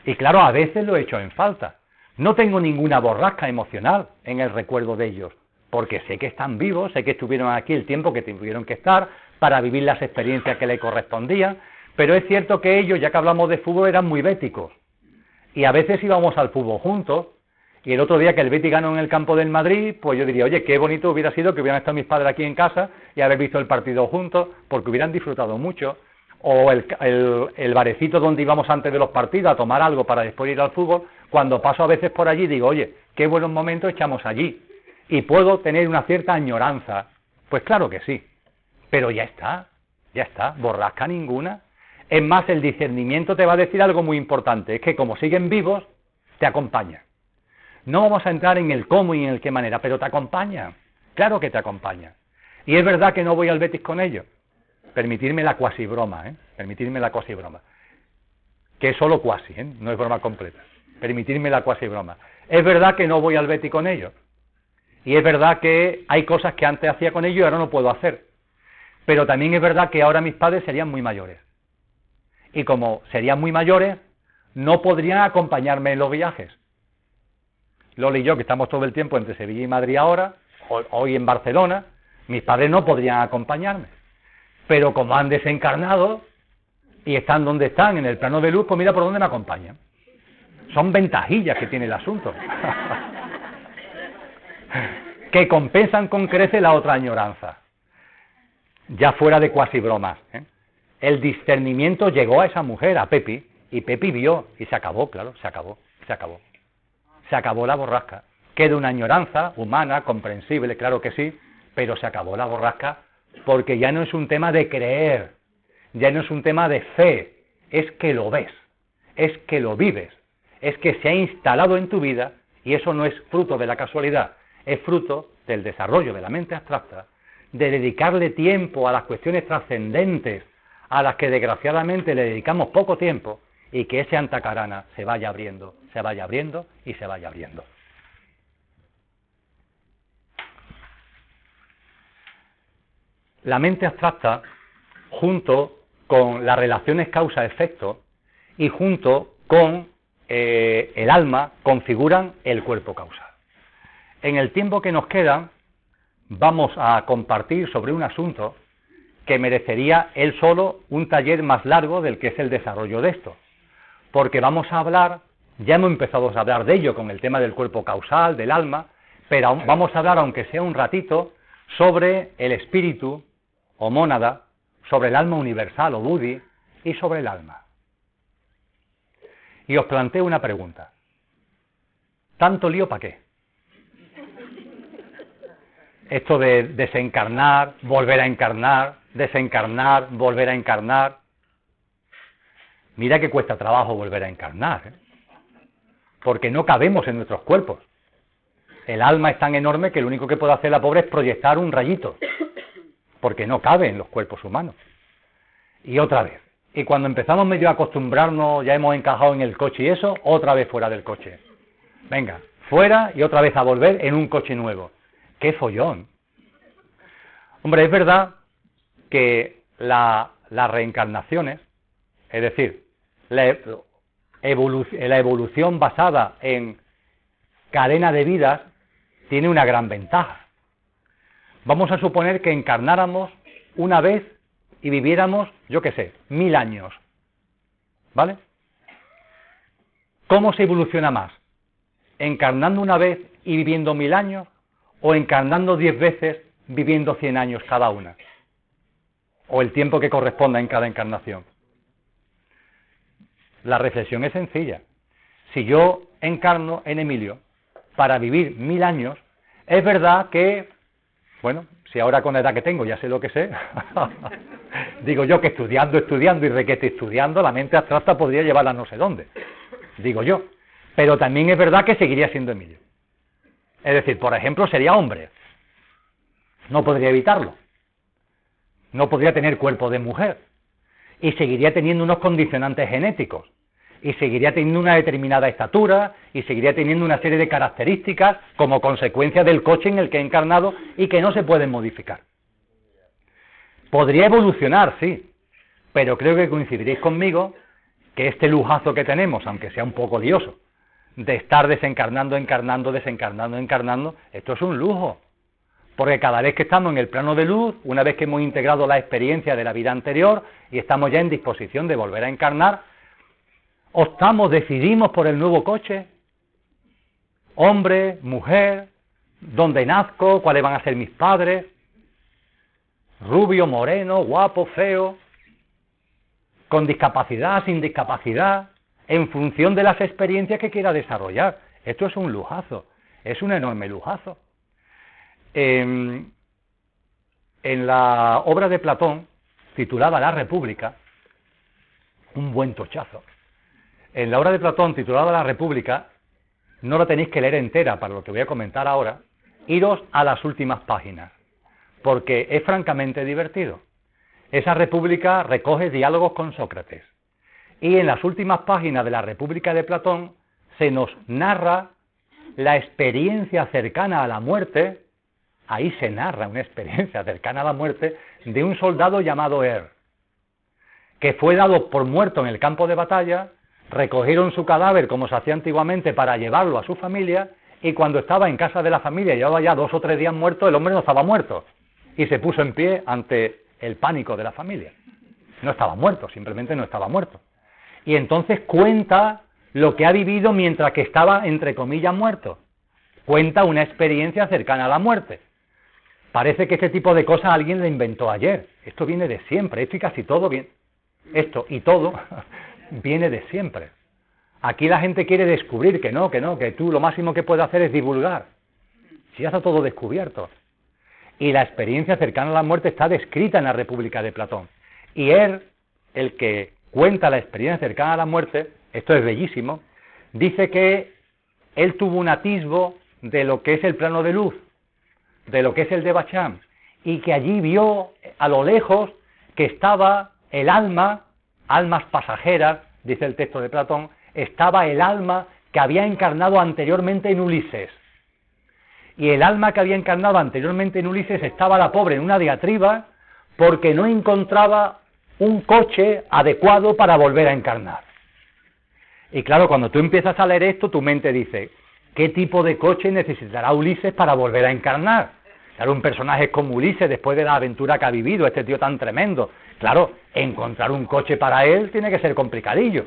Y claro, a veces lo he hecho en falta. No tengo ninguna borrasca emocional en el recuerdo de ellos, porque sé que están vivos, sé que estuvieron aquí el tiempo que tuvieron que estar para vivir las experiencias que les correspondían, pero es cierto que ellos, ya que hablamos de fútbol, eran muy béticos. Y a veces íbamos al fútbol juntos, y el otro día que el Betis ganó en el campo del Madrid, pues yo diría, oye, qué bonito hubiera sido que hubieran estado mis padres aquí en casa y haber visto el partido juntos, porque hubieran disfrutado mucho. O el barecito donde íbamos antes de los partidos a tomar algo para después ir al fútbol, cuando paso a veces por allí digo, oye, qué buenos momentos echamos allí. Y puedo tener una cierta añoranza. Pues claro que sí, pero ya está, borrasca ninguna. Es más, el discernimiento te va a decir algo muy importante, es que como siguen vivos, te acompaña. No vamos a entrar en el cómo y en el qué manera, pero te acompaña, claro que te acompaña. Y es verdad que no voy al Betis con ellos. Permitirme la cuasi broma, permitirme la cuasi broma, que es solo cuasi, no es broma completa, permitirme la cuasi broma. Es verdad que no voy al Betis con ellos, y es verdad que hay cosas que antes hacía con ellos y ahora no puedo hacer, pero también es verdad que ahora mis padres serían muy mayores, y como serían muy mayores, no podrían acompañarme en los viajes. Lola y yo, que estamos todo el tiempo entre Sevilla y Madrid ahora, hoy en Barcelona, mis padres no podrían acompañarme. Pero como han desencarnado y están donde están, en el plano de luz, pues mira por dónde me acompañan. Son ventajillas que tiene el asunto. Que compensan con crece la otra añoranza. Ya fuera de cuasi bromas. El discernimiento llegó a esa mujer, a Pepi, y Pepi vio, y se acabó, claro, se acabó. Se acabó la borrasca. Queda una añoranza humana, comprensible, claro que sí, pero se acabó la borrasca. Porque ya no es un tema de creer, ya no es un tema de fe, es que lo ves, es que lo vives, es que se ha instalado en tu vida y eso no es fruto de la casualidad, es fruto del desarrollo de la mente abstracta, de dedicarle tiempo a las cuestiones trascendentes a las que desgraciadamente le dedicamos poco tiempo y que ese antacarana se vaya abriendo y se vaya abriendo. La mente abstracta, junto con las relaciones causa-efecto y junto con el alma, configuran el cuerpo causal. En el tiempo que nos queda, vamos a compartir sobre un asunto que merecería él solo un taller más largo del que es el desarrollo de esto. Porque vamos a hablar, ya hemos empezado a hablar de ello con el tema del cuerpo causal, del alma, pero vamos a hablar, aunque sea un ratito, sobre el espíritu o mónada, sobre el alma universal o Buddhi y sobre el alma. Y os planteo una pregunta. ¿Tanto lío para qué? Esto de desencarnar, volver a encarnar, desencarnar, volver a encarnar. Mira que cuesta trabajo volver a encarnar, porque no cabemos en nuestros cuerpos. El alma es tan enorme que lo único que puede hacer la pobre es proyectar un rayito, porque no cabe en los cuerpos humanos. Y otra vez. Y cuando empezamos medio a acostumbrarnos, ya hemos encajado en el coche y eso, otra vez fuera del coche. Venga, fuera y otra vez a volver en un coche nuevo. ¡Qué follón! Hombre, es verdad que las reencarnaciones, es decir, la evolución basada en cadena de vidas, tiene una gran ventaja. Vamos a suponer que encarnáramos una vez y viviéramos, yo qué sé, 1000 años. ¿Vale? ¿Cómo se evoluciona más? ¿Encarnando una vez y viviendo 1000 años? ¿O encarnando 10 veces viviendo 100 años cada una? ¿O el tiempo que corresponda en cada encarnación? La reflexión es sencilla. Si yo encarno en Emilio para vivir 1000 años, es verdad que, bueno, si ahora con la edad que tengo ya sé lo que sé, digo yo que estudiando y requete estudiando, la mente abstracta podría llevarla no sé dónde, digo yo. Pero también es verdad que seguiría siendo Emilio. Es decir, por ejemplo, sería hombre. No podría evitarlo. No podría tener cuerpo de mujer. Y seguiría teniendo unos condicionantes genéticos. Y seguiría teniendo una determinada estatura. Y seguiría teniendo una serie de características como consecuencia del coche en el que he encarnado y que no se pueden modificar. Podría evolucionar, sí. Pero creo que coincidiréis conmigo que este lujazo que tenemos, aunque sea un poco lioso, de estar desencarnando, encarnando, desencarnando, encarnando, esto es un lujo. Porque cada vez que estamos en el plano de luz, una vez que hemos integrado la experiencia de la vida anterior y estamos ya en disposición de volver a encarnar, optamos, decidimos por el nuevo coche, hombre, mujer, dónde nazco, cuáles van a ser mis padres, rubio, moreno, guapo, feo, con discapacidad, sin discapacidad, en función de las experiencias que quiera desarrollar. Esto es un lujazo, es un enorme lujazo. En la obra de Platón, titulada La República, un buen tochazo. En la obra de Platón, titulada La República, no la tenéis que leer entera para lo que voy a comentar ahora, iros a las últimas páginas, porque es francamente divertido. Esa República recoge diálogos con Sócrates. Y en las últimas páginas de la República de Platón se nos narra la experiencia cercana a la muerte, ahí se narra una experiencia cercana a la muerte, de un soldado llamado Er, que fue dado por muerto en el campo de batalla, recogieron su cadáver como se hacía antiguamente para llevarlo a su familia, y cuando estaba en casa de la familia, llevaba ya 2 o 3 días muerto, el hombre no estaba muerto, y se puso en pie ante el pánico de la familia. No estaba muerto, simplemente no estaba muerto. Y entonces cuenta lo que ha vivido mientras que estaba, entre comillas, muerto. Cuenta una experiencia cercana a la muerte. Parece que este tipo de cosas alguien le inventó ayer. Esto viene de siempre, esto y casi todo viene. Esto y todo viene de siempre. Aquí la gente quiere descubrir que no, que tú lo máximo que puedes hacer es divulgar. Si ya está todo descubierto. Y la experiencia cercana a la muerte está descrita en la República de Platón. Y él, el que cuenta la experiencia cercana a la muerte, esto es bellísimo, dice que él tuvo un atisbo de lo que es el plano de luz, de lo que es el Devachan, y que allí vio a lo lejos que estaba el alma, almas pasajeras, dice el texto de Platón, estaba el alma que había encarnado anteriormente en Ulises. Y el alma que había encarnado anteriormente en Ulises estaba la pobre en una diatriba porque no encontraba un coche adecuado para volver a encarnar. Y claro, cuando tú empiezas a leer esto, tu mente dice, ¿qué tipo de coche necesitará Ulises para volver a encarnar? Claro, un personaje como Ulises, después de la aventura que ha vivido, este tío tan tremendo, claro, encontrar un coche para él tiene que ser complicadillo.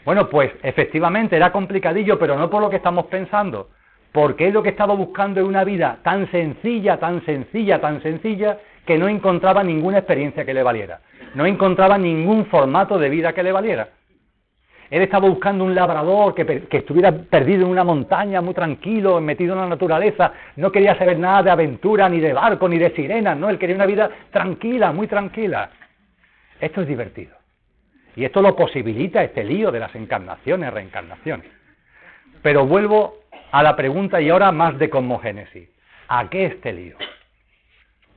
Bueno, pues efectivamente era complicadillo, pero no por lo que estamos pensando, porque él lo que estaba buscando es una vida tan sencilla, tan sencilla, tan sencilla, que no encontraba ninguna experiencia que le valiera, no encontraba ningún formato de vida que le valiera. Él estaba buscando un labrador que estuviera perdido en una montaña, muy tranquilo, metido en la naturaleza, no quería saber nada de aventura, ni de barco, ni de sirenas, no, él quería una vida tranquila, muy tranquila. Esto es divertido. Y esto lo posibilita este lío de las encarnaciones, reencarnaciones. Pero vuelvo a la pregunta y ahora más de cosmogénesis. ¿A qué este lío?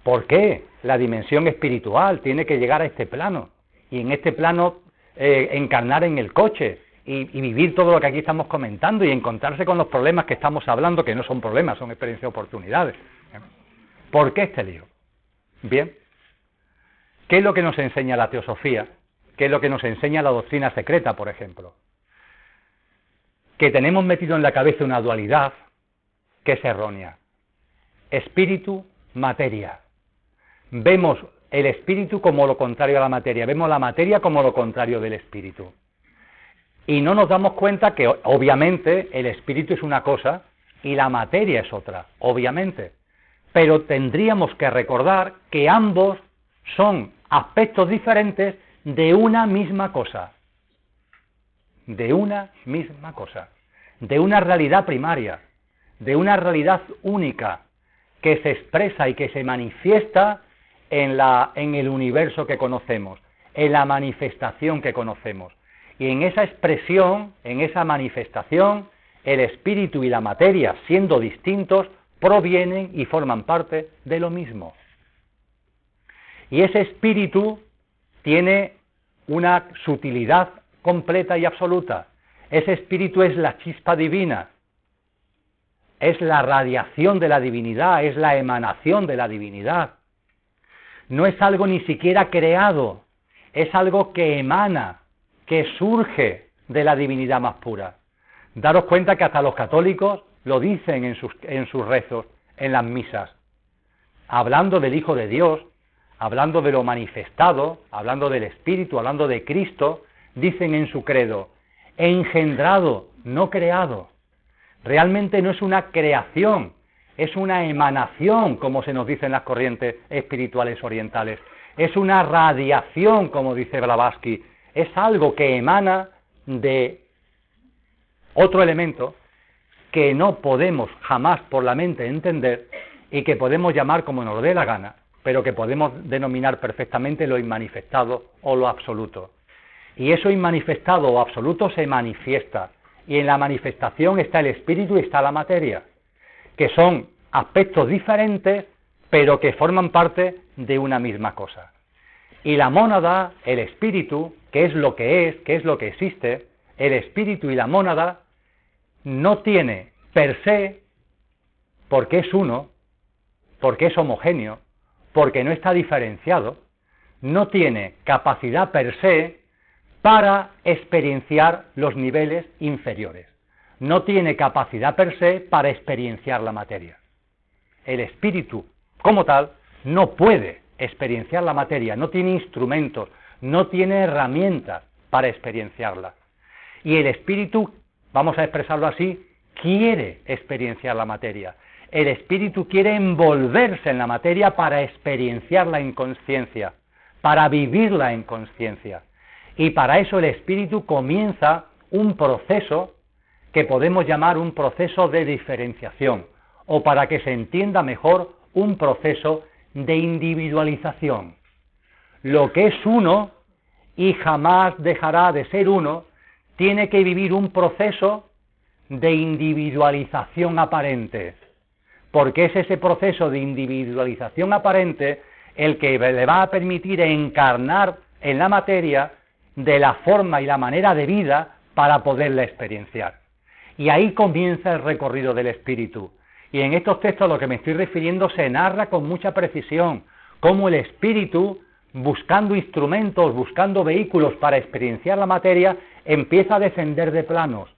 ¿Por qué la dimensión espiritual tiene que llegar a este plano? Y en este plano encarnar en el coche y vivir todo lo que aquí estamos comentando y encontrarse con los problemas que estamos hablando, que no son problemas, son experiencias y oportunidades. ¿Por qué este lío? Bien, ¿qué es lo que nos enseña la teosofía? ¿Qué es lo que nos enseña la doctrina secreta, por ejemplo? Que tenemos metido en la cabeza una dualidad que es errónea. Espíritu, materia. Vemos el espíritu como lo contrario a la materia, vemos la materia como lo contrario del espíritu. Y no nos damos cuenta que, obviamente, el espíritu es una cosa y la materia es otra, obviamente. Pero tendríamos que recordar que ambos son aspectos diferentes de una misma cosa. De una misma cosa. De una realidad primaria. De una realidad única que se expresa y que se manifiesta en el universo que conocemos, en la manifestación que conocemos. Y en esa expresión, en esa manifestación, el espíritu y la materia, siendo distintos, provienen y forman parte de lo mismo. Y ese espíritu tiene una sutilidad completa y absoluta. Ese espíritu es la chispa divina, es la radiación de la divinidad, es la emanación de la divinidad. No es algo ni siquiera creado, es algo que emana, que surge de la divinidad más pura. Daros cuenta que hasta los católicos lo dicen en sus rezos, en las misas, hablando del Hijo de Dios, hablando de lo manifestado, hablando del Espíritu, hablando de Cristo, dicen en su credo, engendrado, no creado. Realmente no es una creación, es una emanación, como se nos dice en las corrientes espirituales orientales. Es una radiación, como dice Blavatsky. Es algo que emana de otro elemento que no podemos jamás por la mente entender y que podemos llamar como nos dé la gana, pero que podemos denominar perfectamente lo inmanifestado o lo absoluto. Y eso inmanifestado o absoluto se manifiesta, y en la manifestación está el espíritu y está la materia, que son aspectos diferentes, pero que forman parte de una misma cosa. Y la mónada, el espíritu, que es lo que existe, el espíritu y la mónada, no tiene per se, porque es uno, porque es homogéneo, porque no está diferenciado, no tiene capacidad per se para experienciar los niveles inferiores. No tiene capacidad per se para experienciar la materia. El espíritu, como tal, no puede experienciar la materia, no tiene instrumentos, no tiene herramientas para experienciarla. Y el espíritu, vamos a expresarlo así, quiere experienciar la materia. El espíritu quiere envolverse en la materia para experienciarla en consciencia, para vivirla en consciencia. Y para eso el espíritu comienza un proceso que podemos llamar un proceso de diferenciación, o para que se entienda mejor, un proceso de individualización. Lo que es uno y jamás dejará de ser uno, tiene que vivir un proceso de individualización aparente, porque es ese proceso de individualización aparente el que le va a permitir encarnar en la materia de la forma y la manera de vida para poderla experienciar. Y ahí comienza el recorrido del espíritu. Y en estos textos a lo que me estoy refiriendo se narra con mucha precisión cómo el espíritu, buscando instrumentos, buscando vehículos para experienciar la materia, empieza a descender de planos.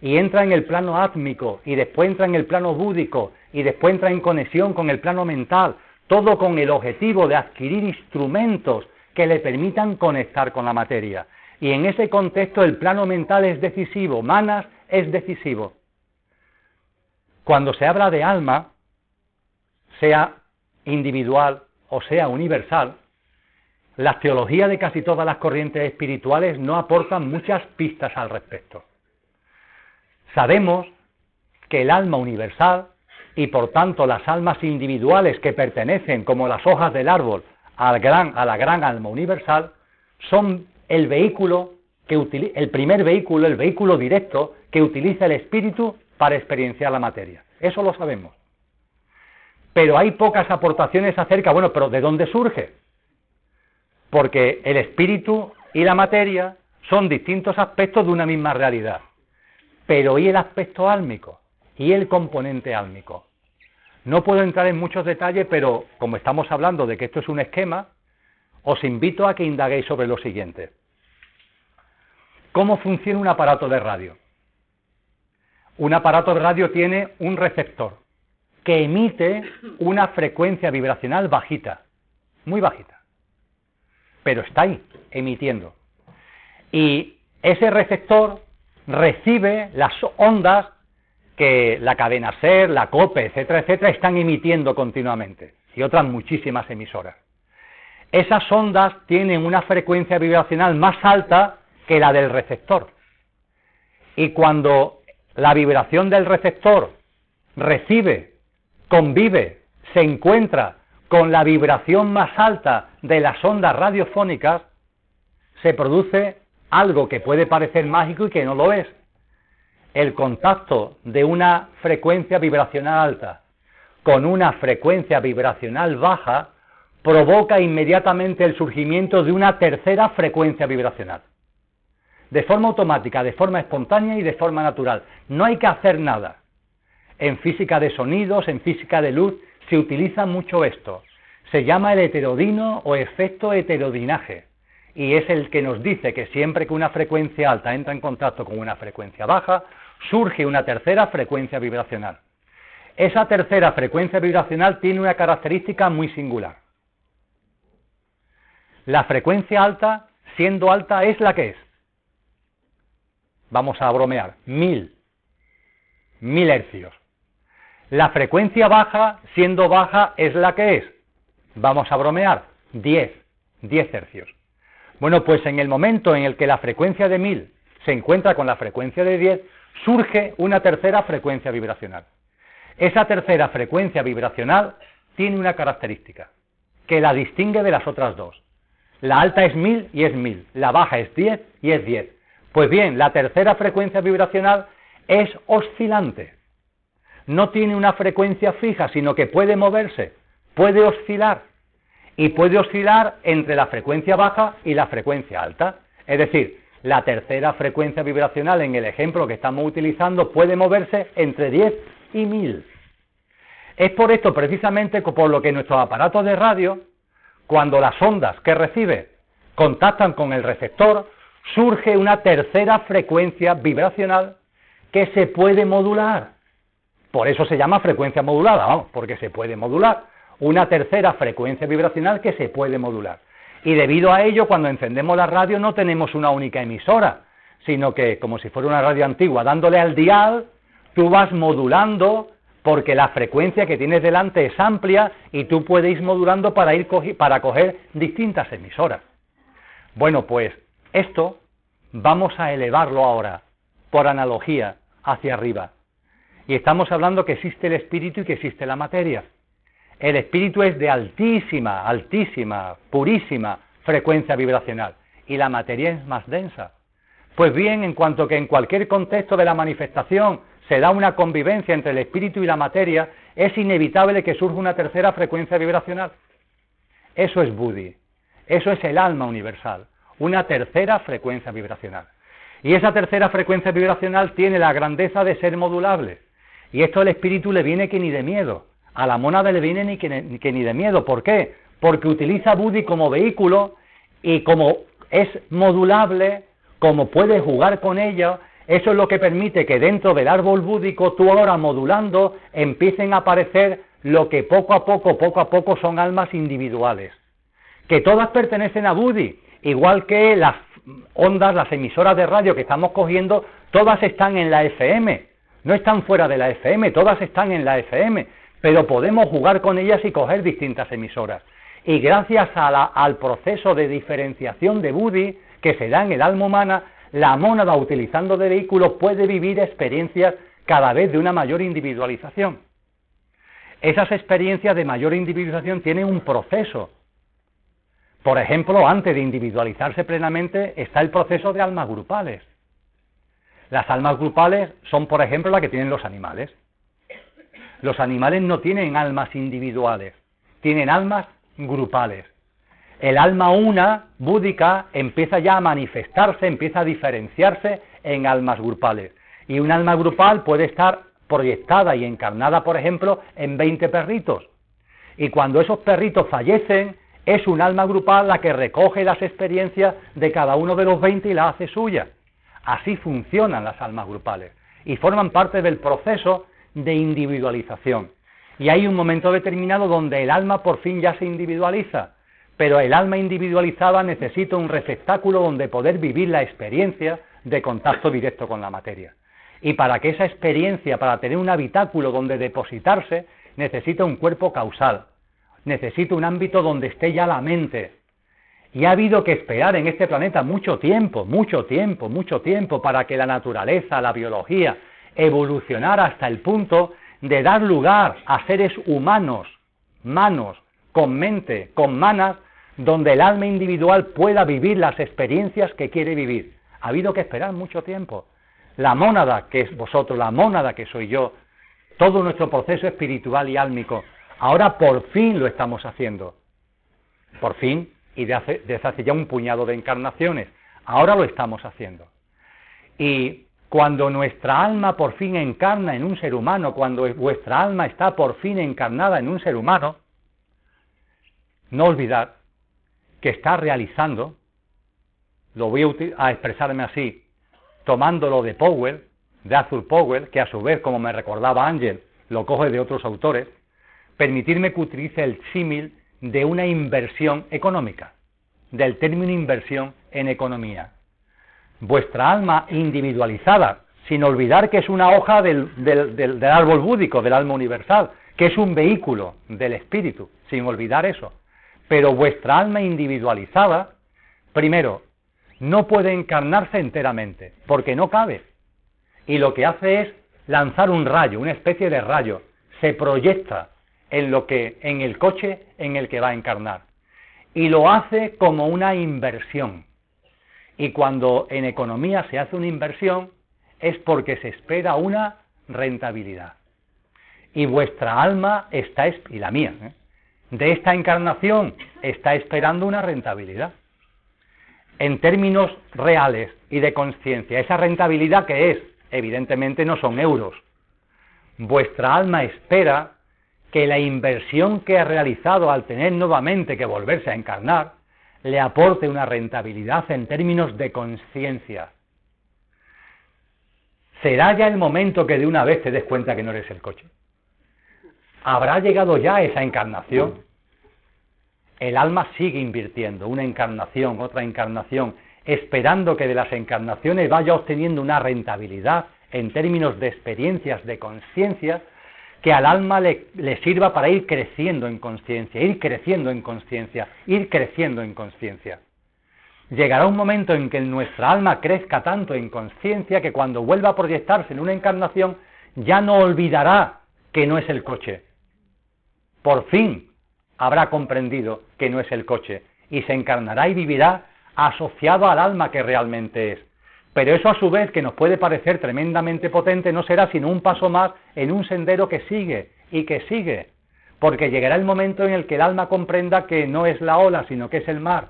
Y entra en el plano átmico, y después entra en el plano búdico, y después entra en conexión con el plano mental, todo con el objetivo de adquirir instrumentos que le permitan conectar con la materia. Y en ese contexto el plano mental es decisivo, manas es decisivo. Cuando se habla de alma, sea individual o sea universal, las teologías de casi todas las corrientes espirituales no aportan muchas pistas al respecto. Sabemos que el alma universal, y por tanto las almas individuales que pertenecen como las hojas del árbol a la gran alma universal, son el vehículo el primer vehículo, el vehículo directo que utiliza el espíritu para experienciar la materia. Eso lo sabemos. Pero hay pocas aportaciones acerca, bueno, pero ¿de dónde surge? Porque el espíritu y la materia son distintos aspectos de una misma realidad. Pero ¿y el aspecto álmico? ¿Y el componente álmico? No puedo entrar en muchos detalles, pero como estamos hablando de que esto es un esquema, os invito a que indaguéis sobre lo siguiente. ¿Cómo funciona un aparato de radio? Un aparato de radio tiene un receptor que emite una frecuencia vibracional bajita, muy bajita, pero está ahí, emitiendo. Y ese receptor recibe las ondas que la cadena SER, la COPE, etcétera, etcétera, están emitiendo continuamente, y otras muchísimas emisoras. Esas ondas tienen una frecuencia vibracional más alta que la del receptor. Y cuando la vibración del receptor recibe, convive, se encuentra con la vibración más alta de las ondas radiofónicas, se produce algo que puede parecer mágico y que no lo es. El contacto de una frecuencia vibracional alta con una frecuencia vibracional baja provoca inmediatamente el surgimiento de una tercera frecuencia vibracional. De forma automática, de forma espontánea y de forma natural. No hay que hacer nada. En física de sonidos, en física de luz, se utiliza mucho esto. Se llama el heterodino o efecto heterodinaje. Y es el que nos dice que siempre que una frecuencia alta entra en contacto con una frecuencia baja, surge una tercera frecuencia vibracional. Esa tercera frecuencia vibracional tiene una característica muy singular. La frecuencia alta, siendo alta, es la que es. Vamos a bromear, 1000 hercios. La frecuencia baja, siendo baja, es la que es. Vamos a bromear, 10 hercios. Bueno, pues en el momento en el que la frecuencia de 1000 se encuentra con la frecuencia de 10, surge una tercera frecuencia vibracional. Esa tercera frecuencia vibracional tiene una característica que la distingue de las otras dos. La alta es 1000 y es 1000, la baja es 10 y es 10. Pues bien, la tercera frecuencia vibracional es oscilante. No tiene una frecuencia fija, sino que puede moverse, puede oscilar. Y puede oscilar entre la frecuencia baja y la frecuencia alta. Es decir, la tercera frecuencia vibracional en el ejemplo que estamos utilizando puede moverse entre 10 y 1000. Es por esto precisamente por lo que nuestros aparatos de radio, cuando las ondas que recibe contactan con el receptor, surge una tercera frecuencia vibracional que se puede modular. Por eso se llama frecuencia modulada, vamos, porque se puede modular. Una tercera frecuencia vibracional que se puede modular. Y debido a ello, cuando encendemos la radio no tenemos una única emisora, sino que, como si fuera una radio antigua, dándole al dial, tú vas modulando, porque la frecuencia que tienes delante es amplia y tú puedes ir modulando para coger distintas emisoras. Bueno, pues esto vamos a elevarlo ahora, por analogía, hacia arriba. Y estamos hablando que existe el espíritu y que existe la materia. El espíritu es de altísima, purísima frecuencia vibracional, y la materia es más densa. Pues bien, en cuanto que en cualquier contexto de la manifestación se da una convivencia entre el espíritu y la materia, es inevitable que surja una tercera frecuencia vibracional. Eso es Buddhi, eso es el alma universal, una tercera frecuencia vibracional. Y esa tercera frecuencia vibracional tiene la grandeza de ser modulable, y esto al espíritu le viene que ni de miedo. A la mónada le viene que ni de miedo. ¿Por qué? Porque utiliza Buddhi como vehículo y como es modulable, como puede jugar con ella, eso es lo que permite que dentro del árbol búdico, tú ahora modulando, empiecen a aparecer lo que poco a poco son almas individuales. Que todas pertenecen a Buddhi, igual que las ondas, las emisoras de radio que estamos cogiendo, todas están en la FM. No están fuera de la FM, todas están en la FM. Pero podemos jugar con ellas y coger distintas emisoras. Y gracias al proceso de diferenciación de Buddhi que se da en el alma humana, la mónada, utilizando de vehículo, puede vivir experiencias cada vez de una mayor individualización. Esas experiencias de mayor individualización tienen un proceso. Por ejemplo, antes de individualizarse plenamente está el proceso de almas grupales. Las almas grupales son, por ejemplo, las que tienen los animales. Los animales no tienen almas individuales, tienen almas grupales. El alma una, búdica, empieza ya a manifestarse, empieza a diferenciarse en almas grupales. Y un alma grupal puede estar proyectada y encarnada, por ejemplo, en 20 perritos. Y cuando esos perritos fallecen, es un alma grupal la que recoge las experiencias de cada uno de los 20 y las hace suyas. Así funcionan las almas grupales y forman parte del proceso de individualización. Y hay un momento determinado donde el alma por fin ya se individualiza, pero el alma individualizada necesita un receptáculo donde poder vivir la experiencia de contacto directo con la materia. Y para que esa experiencia, para tener un habitáculo donde depositarse, necesita un cuerpo causal, necesita un ámbito donde esté ya la mente. Y ha habido que esperar en este planeta mucho tiempo para que la naturaleza, la biología, evolucionara hasta el punto de dar lugar a seres humanos, manos, con mente, con manas, donde el alma individual pueda vivir las experiencias que quiere vivir. Ha habido que esperar mucho tiempo. La mónada, que es vosotros, la mónada que soy yo, todo nuestro proceso espiritual y álmico, ahora por fin lo estamos haciendo. Por fin, y desde hace ya un puñado de encarnaciones, ahora lo estamos haciendo. Y cuando nuestra alma por fin encarna en un ser humano, cuando vuestra alma está por fin encarnada en un ser humano, no olvidad que está realizando, lo voy a expresarme así, tomándolo de Powell, de Arthur Powell, que a su vez, como me recordaba Ángel, lo coge de otros autores, permitirme que utilice el símil de una inversión económica, del término inversión en economía. Vuestra alma individualizada, sin olvidar que es una hoja del árbol búdico, del alma universal, que es un vehículo del espíritu, sin olvidar eso. Pero vuestra alma individualizada, primero, no puede encarnarse enteramente, porque no cabe. Y lo que hace es lanzar un rayo, una especie de rayo, se proyecta en el coche en el que va a encarnar. Y lo hace como una inversión. Y cuando en economía se hace una inversión, es porque se espera una rentabilidad. Y vuestra alma está, y la mía, de esta encarnación, está esperando una rentabilidad. En términos reales y de conciencia, esa rentabilidad que es, evidentemente no son euros. Vuestra alma espera que la inversión que ha realizado al tener nuevamente que volverse a encarnar, le aporte una rentabilidad en términos de conciencia. ¿Será ya el momento que de una vez te des cuenta que no eres el coche? ¿Habrá llegado ya esa encarnación? El alma sigue invirtiendo, una encarnación, otra encarnación, esperando que de las encarnaciones vaya obteniendo una rentabilidad en términos de experiencias, de conciencia, que al alma le sirva para ir creciendo en conciencia, ir creciendo en conciencia, ir creciendo en conciencia. Llegará un momento en que nuestra alma crezca tanto en conciencia que cuando vuelva a proyectarse en una encarnación ya no olvidará que no es el coche. Por fin habrá comprendido que no es el coche y se encarnará y vivirá asociado al alma que realmente es. Pero eso a su vez, que nos puede parecer tremendamente potente, no será sino un paso más en un sendero que sigue y que sigue, porque llegará el momento en el que el alma comprenda que no es la ola, sino que es el mar,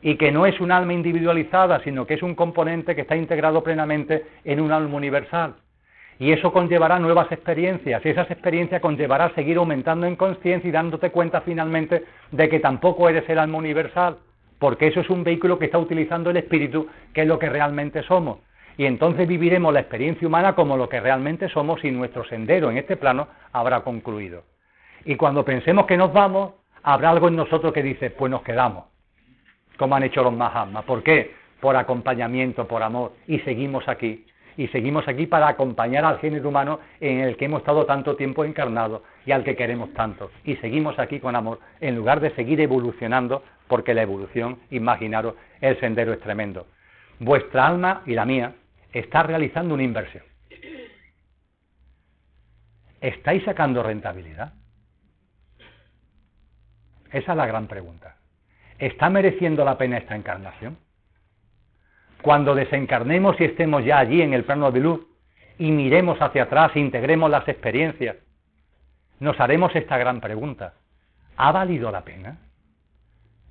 y que no es un alma individualizada, sino que es un componente que está integrado plenamente en un alma universal. Y eso conllevará nuevas experiencias, y esas experiencias conllevará seguir aumentando en conciencia y dándote cuenta finalmente de que tampoco eres el alma universal, porque eso es un vehículo que está utilizando el espíritu, que es lo que realmente somos. Y entonces viviremos la experiencia humana como lo que realmente somos y nuestro sendero en este plano habrá concluido. Y cuando pensemos que nos vamos, habrá algo en nosotros que dice, pues nos quedamos, como han hecho los Mahatmas. ¿Por qué? Por acompañamiento, por amor, y seguimos aquí. Y seguimos aquí para acompañar al género humano en el que hemos estado tanto tiempo encarnados y al que queremos tanto. Y seguimos aquí con amor, en lugar de seguir evolucionando, porque la evolución, imaginaros, el sendero es tremendo. Vuestra alma y la mía está realizando una inversión. ¿Estáis sacando rentabilidad? Esa es la gran pregunta. ¿Está mereciendo la pena esta encarnación? Cuando desencarnemos y estemos ya allí en el plano de luz y miremos hacia atrás, integremos las experiencias, nos haremos esta gran pregunta: ¿ha valido la pena?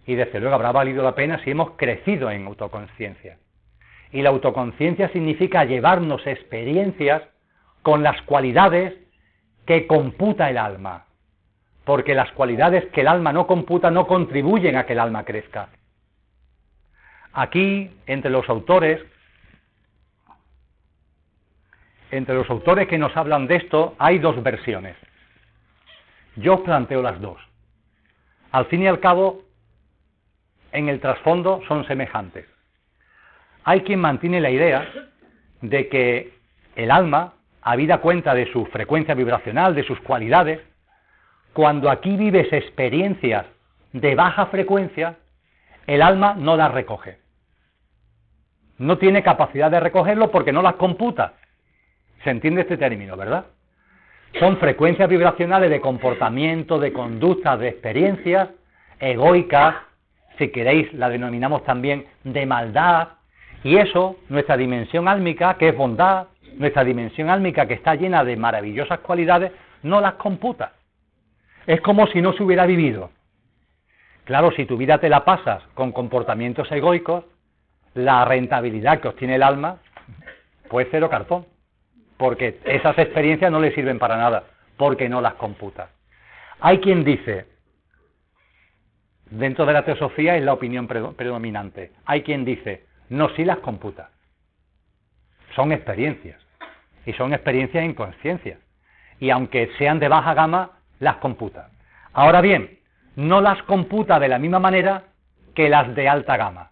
Y desde luego habrá valido la pena si hemos crecido en autoconciencia. Y la autoconciencia significa llevarnos experiencias con las cualidades que computa el alma, porque las cualidades que el alma no computa no contribuyen a que el alma crezca. Aquí, entre los autores que nos hablan de esto, hay dos versiones. Yo os planteo las dos. Al fin y al cabo, en el trasfondo son semejantes. hay quien mantiene la idea de que el alma, habida cuenta de su frecuencia vibracional, de sus cualidades, cuando aquí vives experiencias de baja frecuencia, el alma no las recoge. No tiene capacidad de recogerlo porque no las computa. ¿Se entiende este término, verdad? Son frecuencias vibracionales de comportamiento, de conductas, de experiencias egoicas, si queréis la denominamos también de maldad, y eso, nuestra dimensión álmica, que es bondad, nuestra dimensión álmica que está llena de maravillosas cualidades, no las computa. Es como si no se hubiera vivido. Claro, si tu vida te la pasas con comportamientos egoicos, la rentabilidad que obtiene el alma, pues cero cartón, porque esas experiencias no le sirven para nada, porque no las computa. Hay quien dice, dentro de la teosofía es la opinión predominante, hay quien dice, no, sí las computa. Son experiencias, y son experiencias en conciencia, y aunque sean de baja gama, las computa. Ahora bien, no las computa de la misma manera que las de alta gama.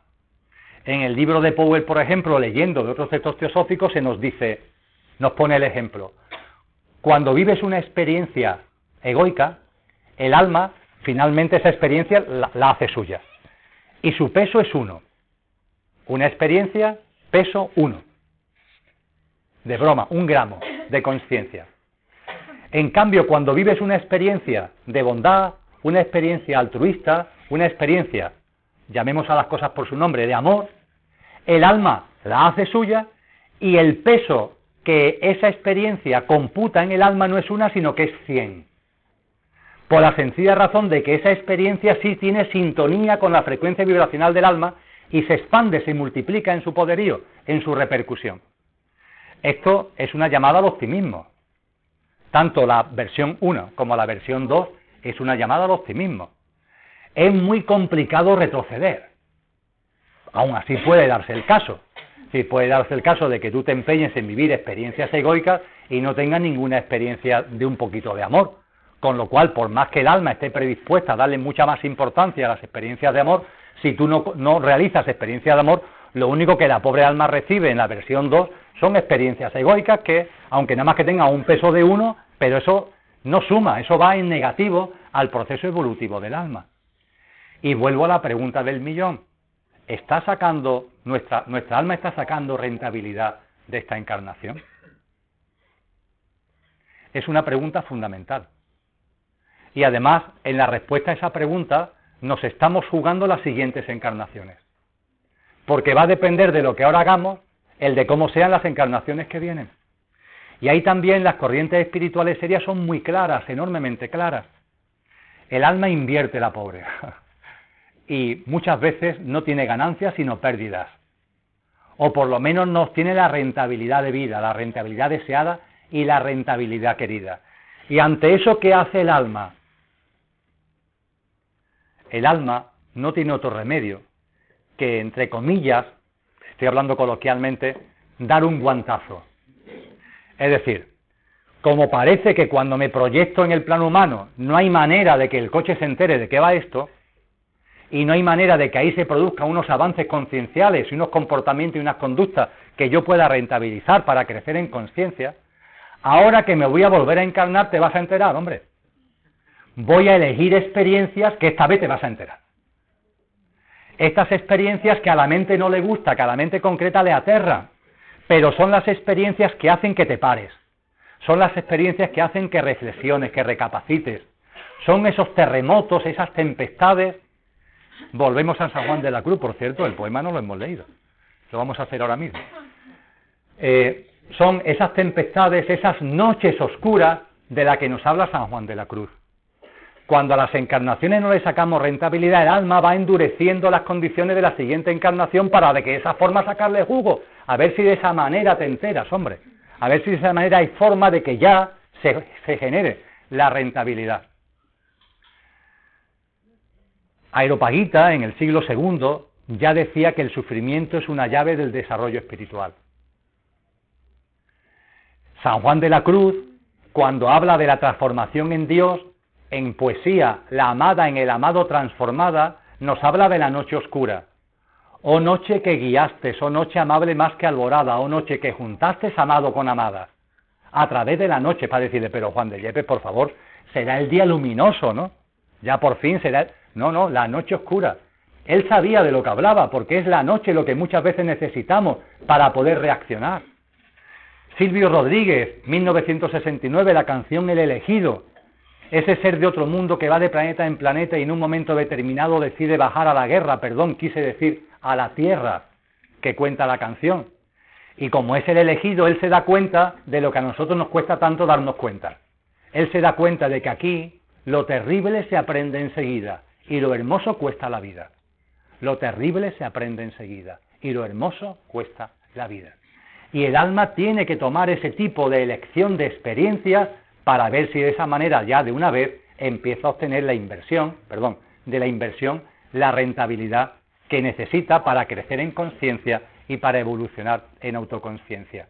En el libro de Powell, por ejemplo, leyendo de otros textos teosóficos, se nos dice, nos pone el ejemplo, cuando vives una experiencia egoica, el alma, finalmente esa experiencia la hace suya, y su peso es 1. Una experiencia, peso 1. De broma, 1 gramo de conciencia. En cambio, cuando vives una experiencia de bondad, una experiencia altruista, una experiencia, llamemos a las cosas por su nombre, de amor, el alma la hace suya y el peso que esa experiencia computa en el alma no es 1, sino que es 100. Por la sencilla razón de que esa experiencia sí tiene sintonía con la frecuencia vibracional del alma y se expande, se multiplica en su poderío, en su repercusión. Esto es una llamada al optimismo. Tanto la versión 1 como la versión 2 es una llamada al optimismo. Es muy complicado retroceder. Aún así puede darse el caso. Sí, puede darse el caso de que tú te empeñes en vivir experiencias egoicas y no tengas ninguna experiencia de un poquito de amor. Con lo cual, por más que el alma esté predispuesta a darle mucha más importancia a las experiencias de amor, si tú no realizas experiencias de amor, lo único que la pobre alma recibe en la versión 2 son experiencias egoicas que, aunque nada más que tengan un peso de 1, pero eso no suma, eso va en negativo al proceso evolutivo del alma. Y vuelvo a la pregunta del millón. ¿Está sacando, nuestra alma está sacando rentabilidad de esta encarnación? Es una pregunta fundamental. Y además, en la respuesta a esa pregunta, nos estamos jugando las siguientes encarnaciones. Porque va a depender de lo que ahora hagamos, el de cómo sean las encarnaciones que vienen. Y ahí también las corrientes espirituales serias son muy claras, enormemente claras. El alma invierte, la pobre. Y muchas veces no tiene ganancias sino pérdidas. O por lo menos no tiene la rentabilidad de vida, la rentabilidad deseada y la rentabilidad querida. Y ante eso, ¿qué hace el alma? El alma no tiene otro remedio que, entre comillas, estoy hablando coloquialmente, dar un guantazo. Es decir, como parece que cuando me proyecto en el plano humano no hay manera de que el coche se entere de qué va esto, y no hay manera de que ahí se produzcan unos avances concienciales y unos comportamientos y unas conductas que yo pueda rentabilizar para crecer en conciencia, ahora que me voy a volver a encarnar te vas a enterar, hombre. Voy a elegir experiencias que esta vez te vas a enterar. Estas experiencias que a la mente no le gusta, que a la mente concreta le aterra, pero son las experiencias que hacen que te pares. Son las experiencias que hacen que reflexiones, que recapacites. Son esos terremotos, esas tempestades. Volvemos a San Juan de la Cruz, por cierto, el poema no lo hemos leído. Lo vamos a hacer ahora mismo. Son esas tempestades, esas noches oscuras de las que nos habla San Juan de la Cruz. Cuando a las encarnaciones no le sacamos rentabilidad, el alma va endureciendo las condiciones de la siguiente encarnación para de que de esa forma sacarle jugo. A ver si de esa manera te enteras, hombre. A ver si de esa manera hay forma de que ya se genere la rentabilidad. Areopagita, en el siglo II, ya decía que el sufrimiento es una llave del desarrollo espiritual. San Juan de la Cruz, cuando habla de la transformación en Dios, en poesía, la amada en el amado transformada, nos habla de la noche oscura. Oh noche que guiaste, oh noche amable más que alborada, oh noche que juntaste amado con amada. A través de la noche, para decirle, pero Juan de Yepes, por favor, será el día luminoso, ¿no? Ya por fin será... No, la noche oscura. Él sabía de lo que hablaba, porque es la noche lo que muchas veces necesitamos para poder reaccionar. Silvio Rodríguez, 1969, la canción El elegido. Ese ser de otro mundo que va de planeta en planeta y en un momento determinado decide bajar a la guerra, quise decir a la tierra, que cuenta la canción. Y como es el elegido, él se da cuenta de lo que a nosotros nos cuesta tanto darnos cuenta. Él se da cuenta de que aquí lo terrible se aprende enseguida y lo hermoso cuesta la vida. Lo terrible se aprende enseguida y lo hermoso cuesta la vida. Y el alma tiene que tomar ese tipo de elección de experiencias para ver si de esa manera ya de una vez empieza a obtener la rentabilidad que necesita para crecer en conciencia y para evolucionar en autoconsciencia.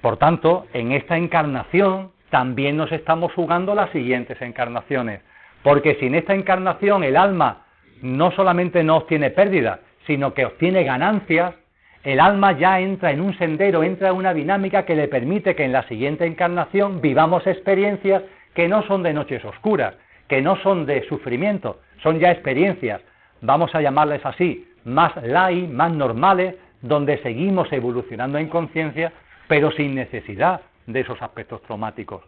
Por tanto, en esta encarnación también nos estamos jugando las siguientes encarnaciones, porque si en esta encarnación el alma no solamente no obtiene pérdidas, sino que obtiene ganancias, el alma ya entra en un sendero, entra en una dinámica que le permite que en la siguiente encarnación vivamos experiencias que no son de noches oscuras, que no son de sufrimiento, son ya experiencias, vamos a llamarles así, más light, más normales, donde seguimos evolucionando en conciencia, pero sin necesidad de esos aspectos traumáticos.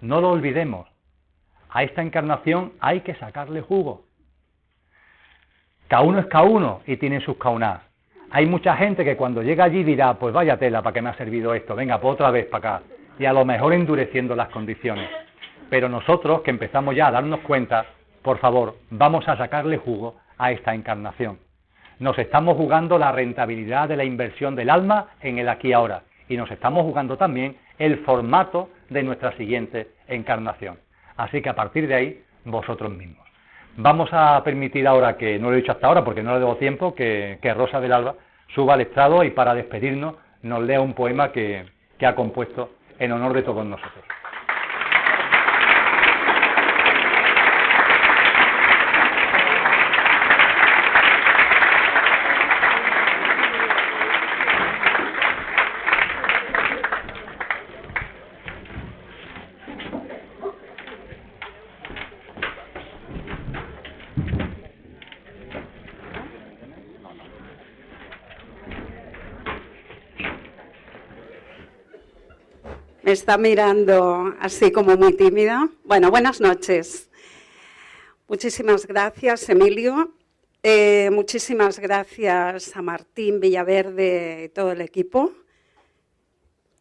No lo olvidemos, a esta encarnación hay que sacarle jugo. Cada uno es cada uno y tiene sus caunas. Hay mucha gente que cuando llega allí dirá, pues vaya tela, ¿para qué me ha servido esto? Venga, pues otra vez para acá. Y a lo mejor endureciendo las condiciones. Pero nosotros, que empezamos ya a darnos cuenta, por favor, vamos a sacarle jugo a esta encarnación. Nos estamos jugando la rentabilidad de la inversión del alma en el aquí y ahora. Y nos estamos jugando también el formato de nuestra siguiente encarnación. Así que a partir de ahí, vosotros mismos. Vamos a permitir ahora, que no lo he dicho hasta ahora porque no le debo tiempo, que Rosa del Alba suba al estrado y para despedirnos nos lea un poema que ha compuesto en honor de todos nosotros. Me está mirando así como muy tímida. Bueno, buenas noches. Muchísimas gracias, Emilio. Muchísimas gracias a Martín Villaverde y todo el equipo.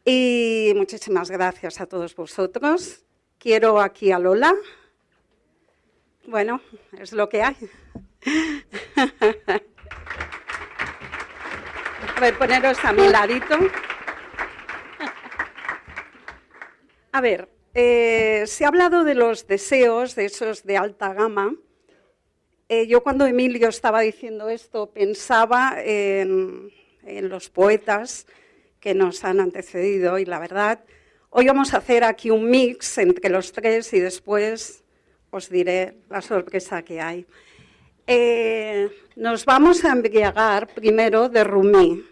Y muchísimas gracias a todos vosotros. Quiero aquí a Lola. Bueno, es lo que hay. A ver, poneros a mi ladito. A ver, se ha hablado de los deseos, de esos de alta gama. Yo cuando Emilio estaba diciendo esto pensaba en los poetas que nos han antecedido y la verdad, hoy vamos a hacer aquí un mix entre los tres y después os diré la sorpresa que hay. Nos vamos a embriagar primero de Rumi.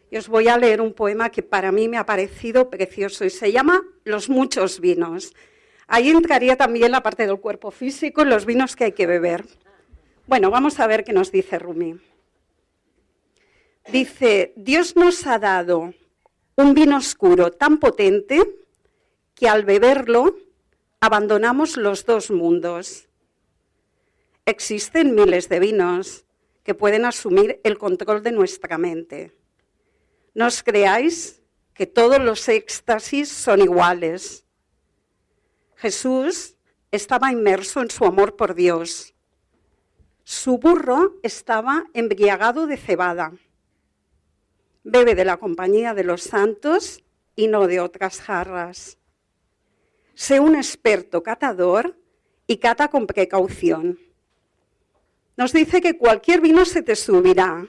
Y os voy a leer un poema que para mí me ha parecido precioso y se llama Los muchos vinos. Ahí entraría también la parte del cuerpo físico y los vinos que hay que beber. Bueno, vamos a ver qué nos dice Rumi. Dice, Dios nos ha dado un vino oscuro tan potente que al beberlo abandonamos los dos mundos. Existen miles de vinos que pueden asumir el control de nuestra mente. No os creáis que todos los éxtasis son iguales. Jesús estaba inmerso en su amor por Dios. Su burro estaba embriagado de cebada. Bebe de la compañía de los santos y no de otras jarras. Sé un experto catador y cata con precaución. Nos dice que cualquier vino se te subirá.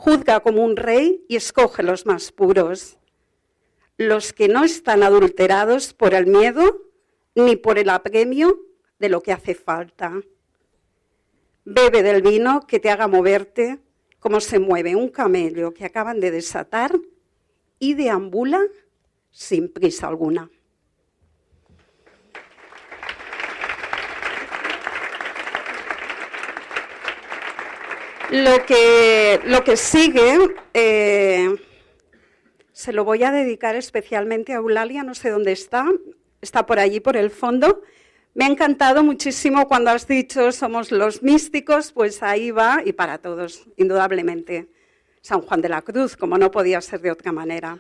Juzga como un rey y escoge los más puros, los que no están adulterados por el miedo ni por el apremio de lo que hace falta. Bebe del vino que te haga moverte como se mueve un camello que acaban de desatar y deambula sin prisa alguna. Lo que sigue se lo voy a dedicar especialmente a Eulalia, no sé dónde está por allí, por el fondo. Me ha encantado muchísimo cuando has dicho somos los místicos, pues ahí va, y para todos, indudablemente, San Juan de la Cruz, como no podía ser de otra manera.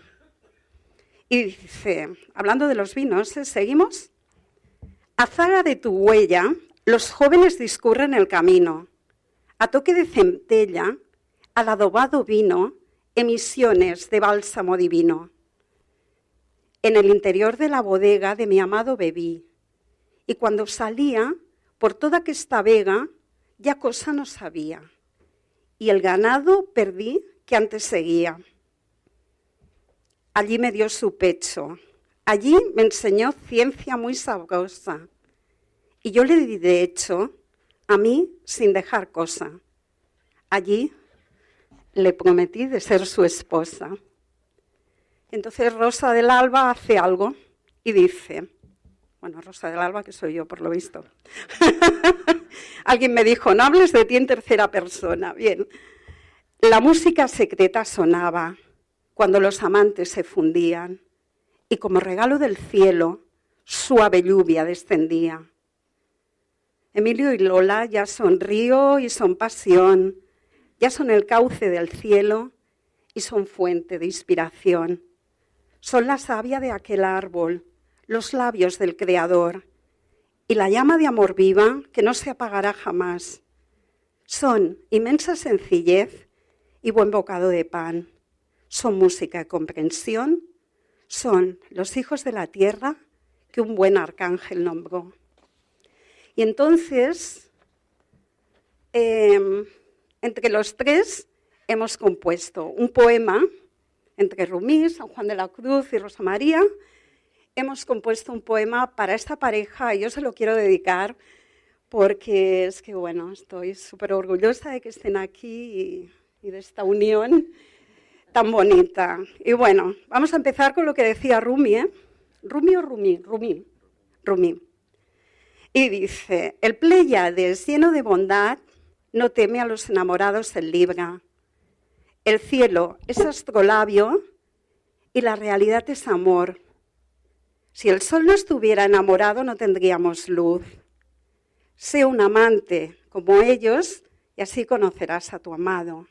Y dice, hablando de los vinos, seguimos. A zaga de tu huella, los jóvenes discurren el camino. A toque de centella, al adobado vino, emisiones de bálsamo divino. En el interior de la bodega de mi amado bebí, y cuando salía por toda aquesta vega, ya cosa no sabía, y el ganado perdí que antes seguía. Allí me dio su pecho, allí me enseñó ciencia muy sabrosa, y yo le di de hecho, a mí sin dejar cosa. Allí le prometí de ser su esposa. Entonces Rosa del Alba hace algo y dice, bueno, Rosa del Alba, que soy yo por lo visto. Alguien me dijo, no hables de ti en tercera persona. Bien, la música secreta sonaba cuando los amantes se fundían y como regalo del cielo, suave lluvia descendía. Emilio y Lola ya son río y son pasión, ya son el cauce del cielo y son fuente de inspiración. Son la savia de aquel árbol, los labios del Creador y la llama de amor viva que no se apagará jamás. Son inmensa sencillez y buen bocado de pan. Son música y comprensión. Son los hijos de la tierra que un buen arcángel nombró. Y entonces, entre los tres hemos compuesto un poema, entre Rumi, San Juan de la Cruz y Rosa María, hemos compuesto un poema para esta pareja y yo se lo quiero dedicar porque es que, bueno, estoy súper orgullosa de que estén aquí y de esta unión tan bonita. Y bueno, vamos a empezar con lo que decía Rumi, ¿eh? ¿Rumi o Rumi? Rumi. Rumi. Y dice, el Pléyades lleno de bondad no teme a los enamorados en libra. El cielo es astrolabio y la realidad es amor. Si el sol no estuviera enamorado no tendríamos luz. Sé un amante como ellos y así conocerás a tu amado.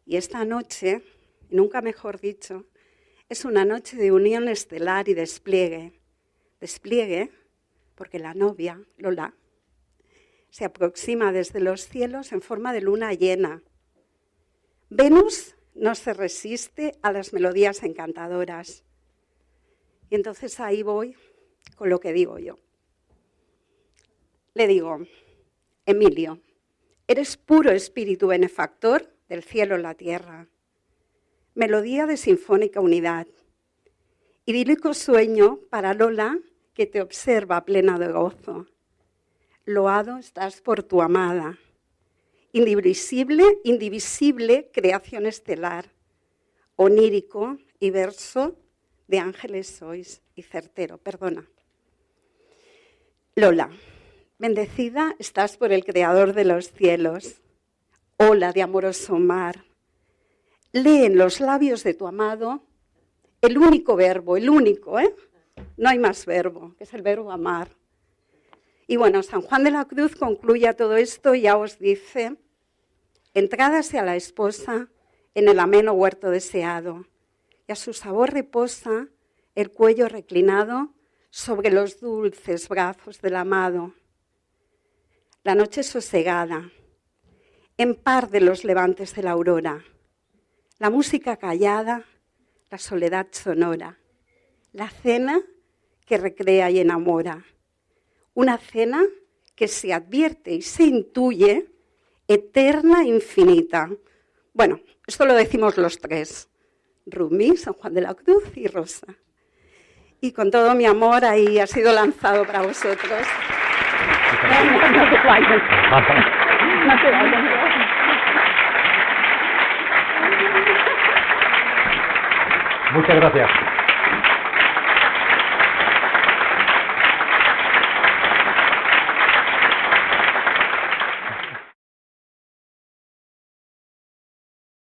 Y esta noche, nunca mejor dicho, es una noche de unión estelar y despliegue. Despliegue porque la novia, Lola, se aproxima desde los cielos en forma de luna llena. Venus no se resiste a las melodías encantadoras. Y entonces ahí voy con lo que digo yo. Le digo, Emilio, eres puro espíritu benefactor del cielo en la tierra, melodía de sinfónica unidad, idílico sueño para Lola que te observa plena de gozo. Loado estás por tu amada, indivisible creación estelar, onírico y verso de ángeles sois y certero, perdona. Lola, bendecida estás por el Creador de los cielos, ola de amoroso mar. Lee en los labios de tu amado el único verbo, el único, no hay más verbo, que es el verbo amar. Y bueno, San Juan de la Cruz concluye todo esto y ya os dice, entrádase a la esposa en el ameno huerto deseado, y a su sabor reposa el cuello reclinado sobre los dulces brazos del amado. La noche sosegada, en par de los levantes de la aurora, la música callada, la soledad sonora, la cena que recrea y enamora, una cena que se advierte y se intuye eterna e infinita. Bueno, esto lo decimos los tres, Rumi, San Juan de la Cruz y Rosa. Y con todo mi amor ahí ha sido lanzado para vosotros. Muchas gracias.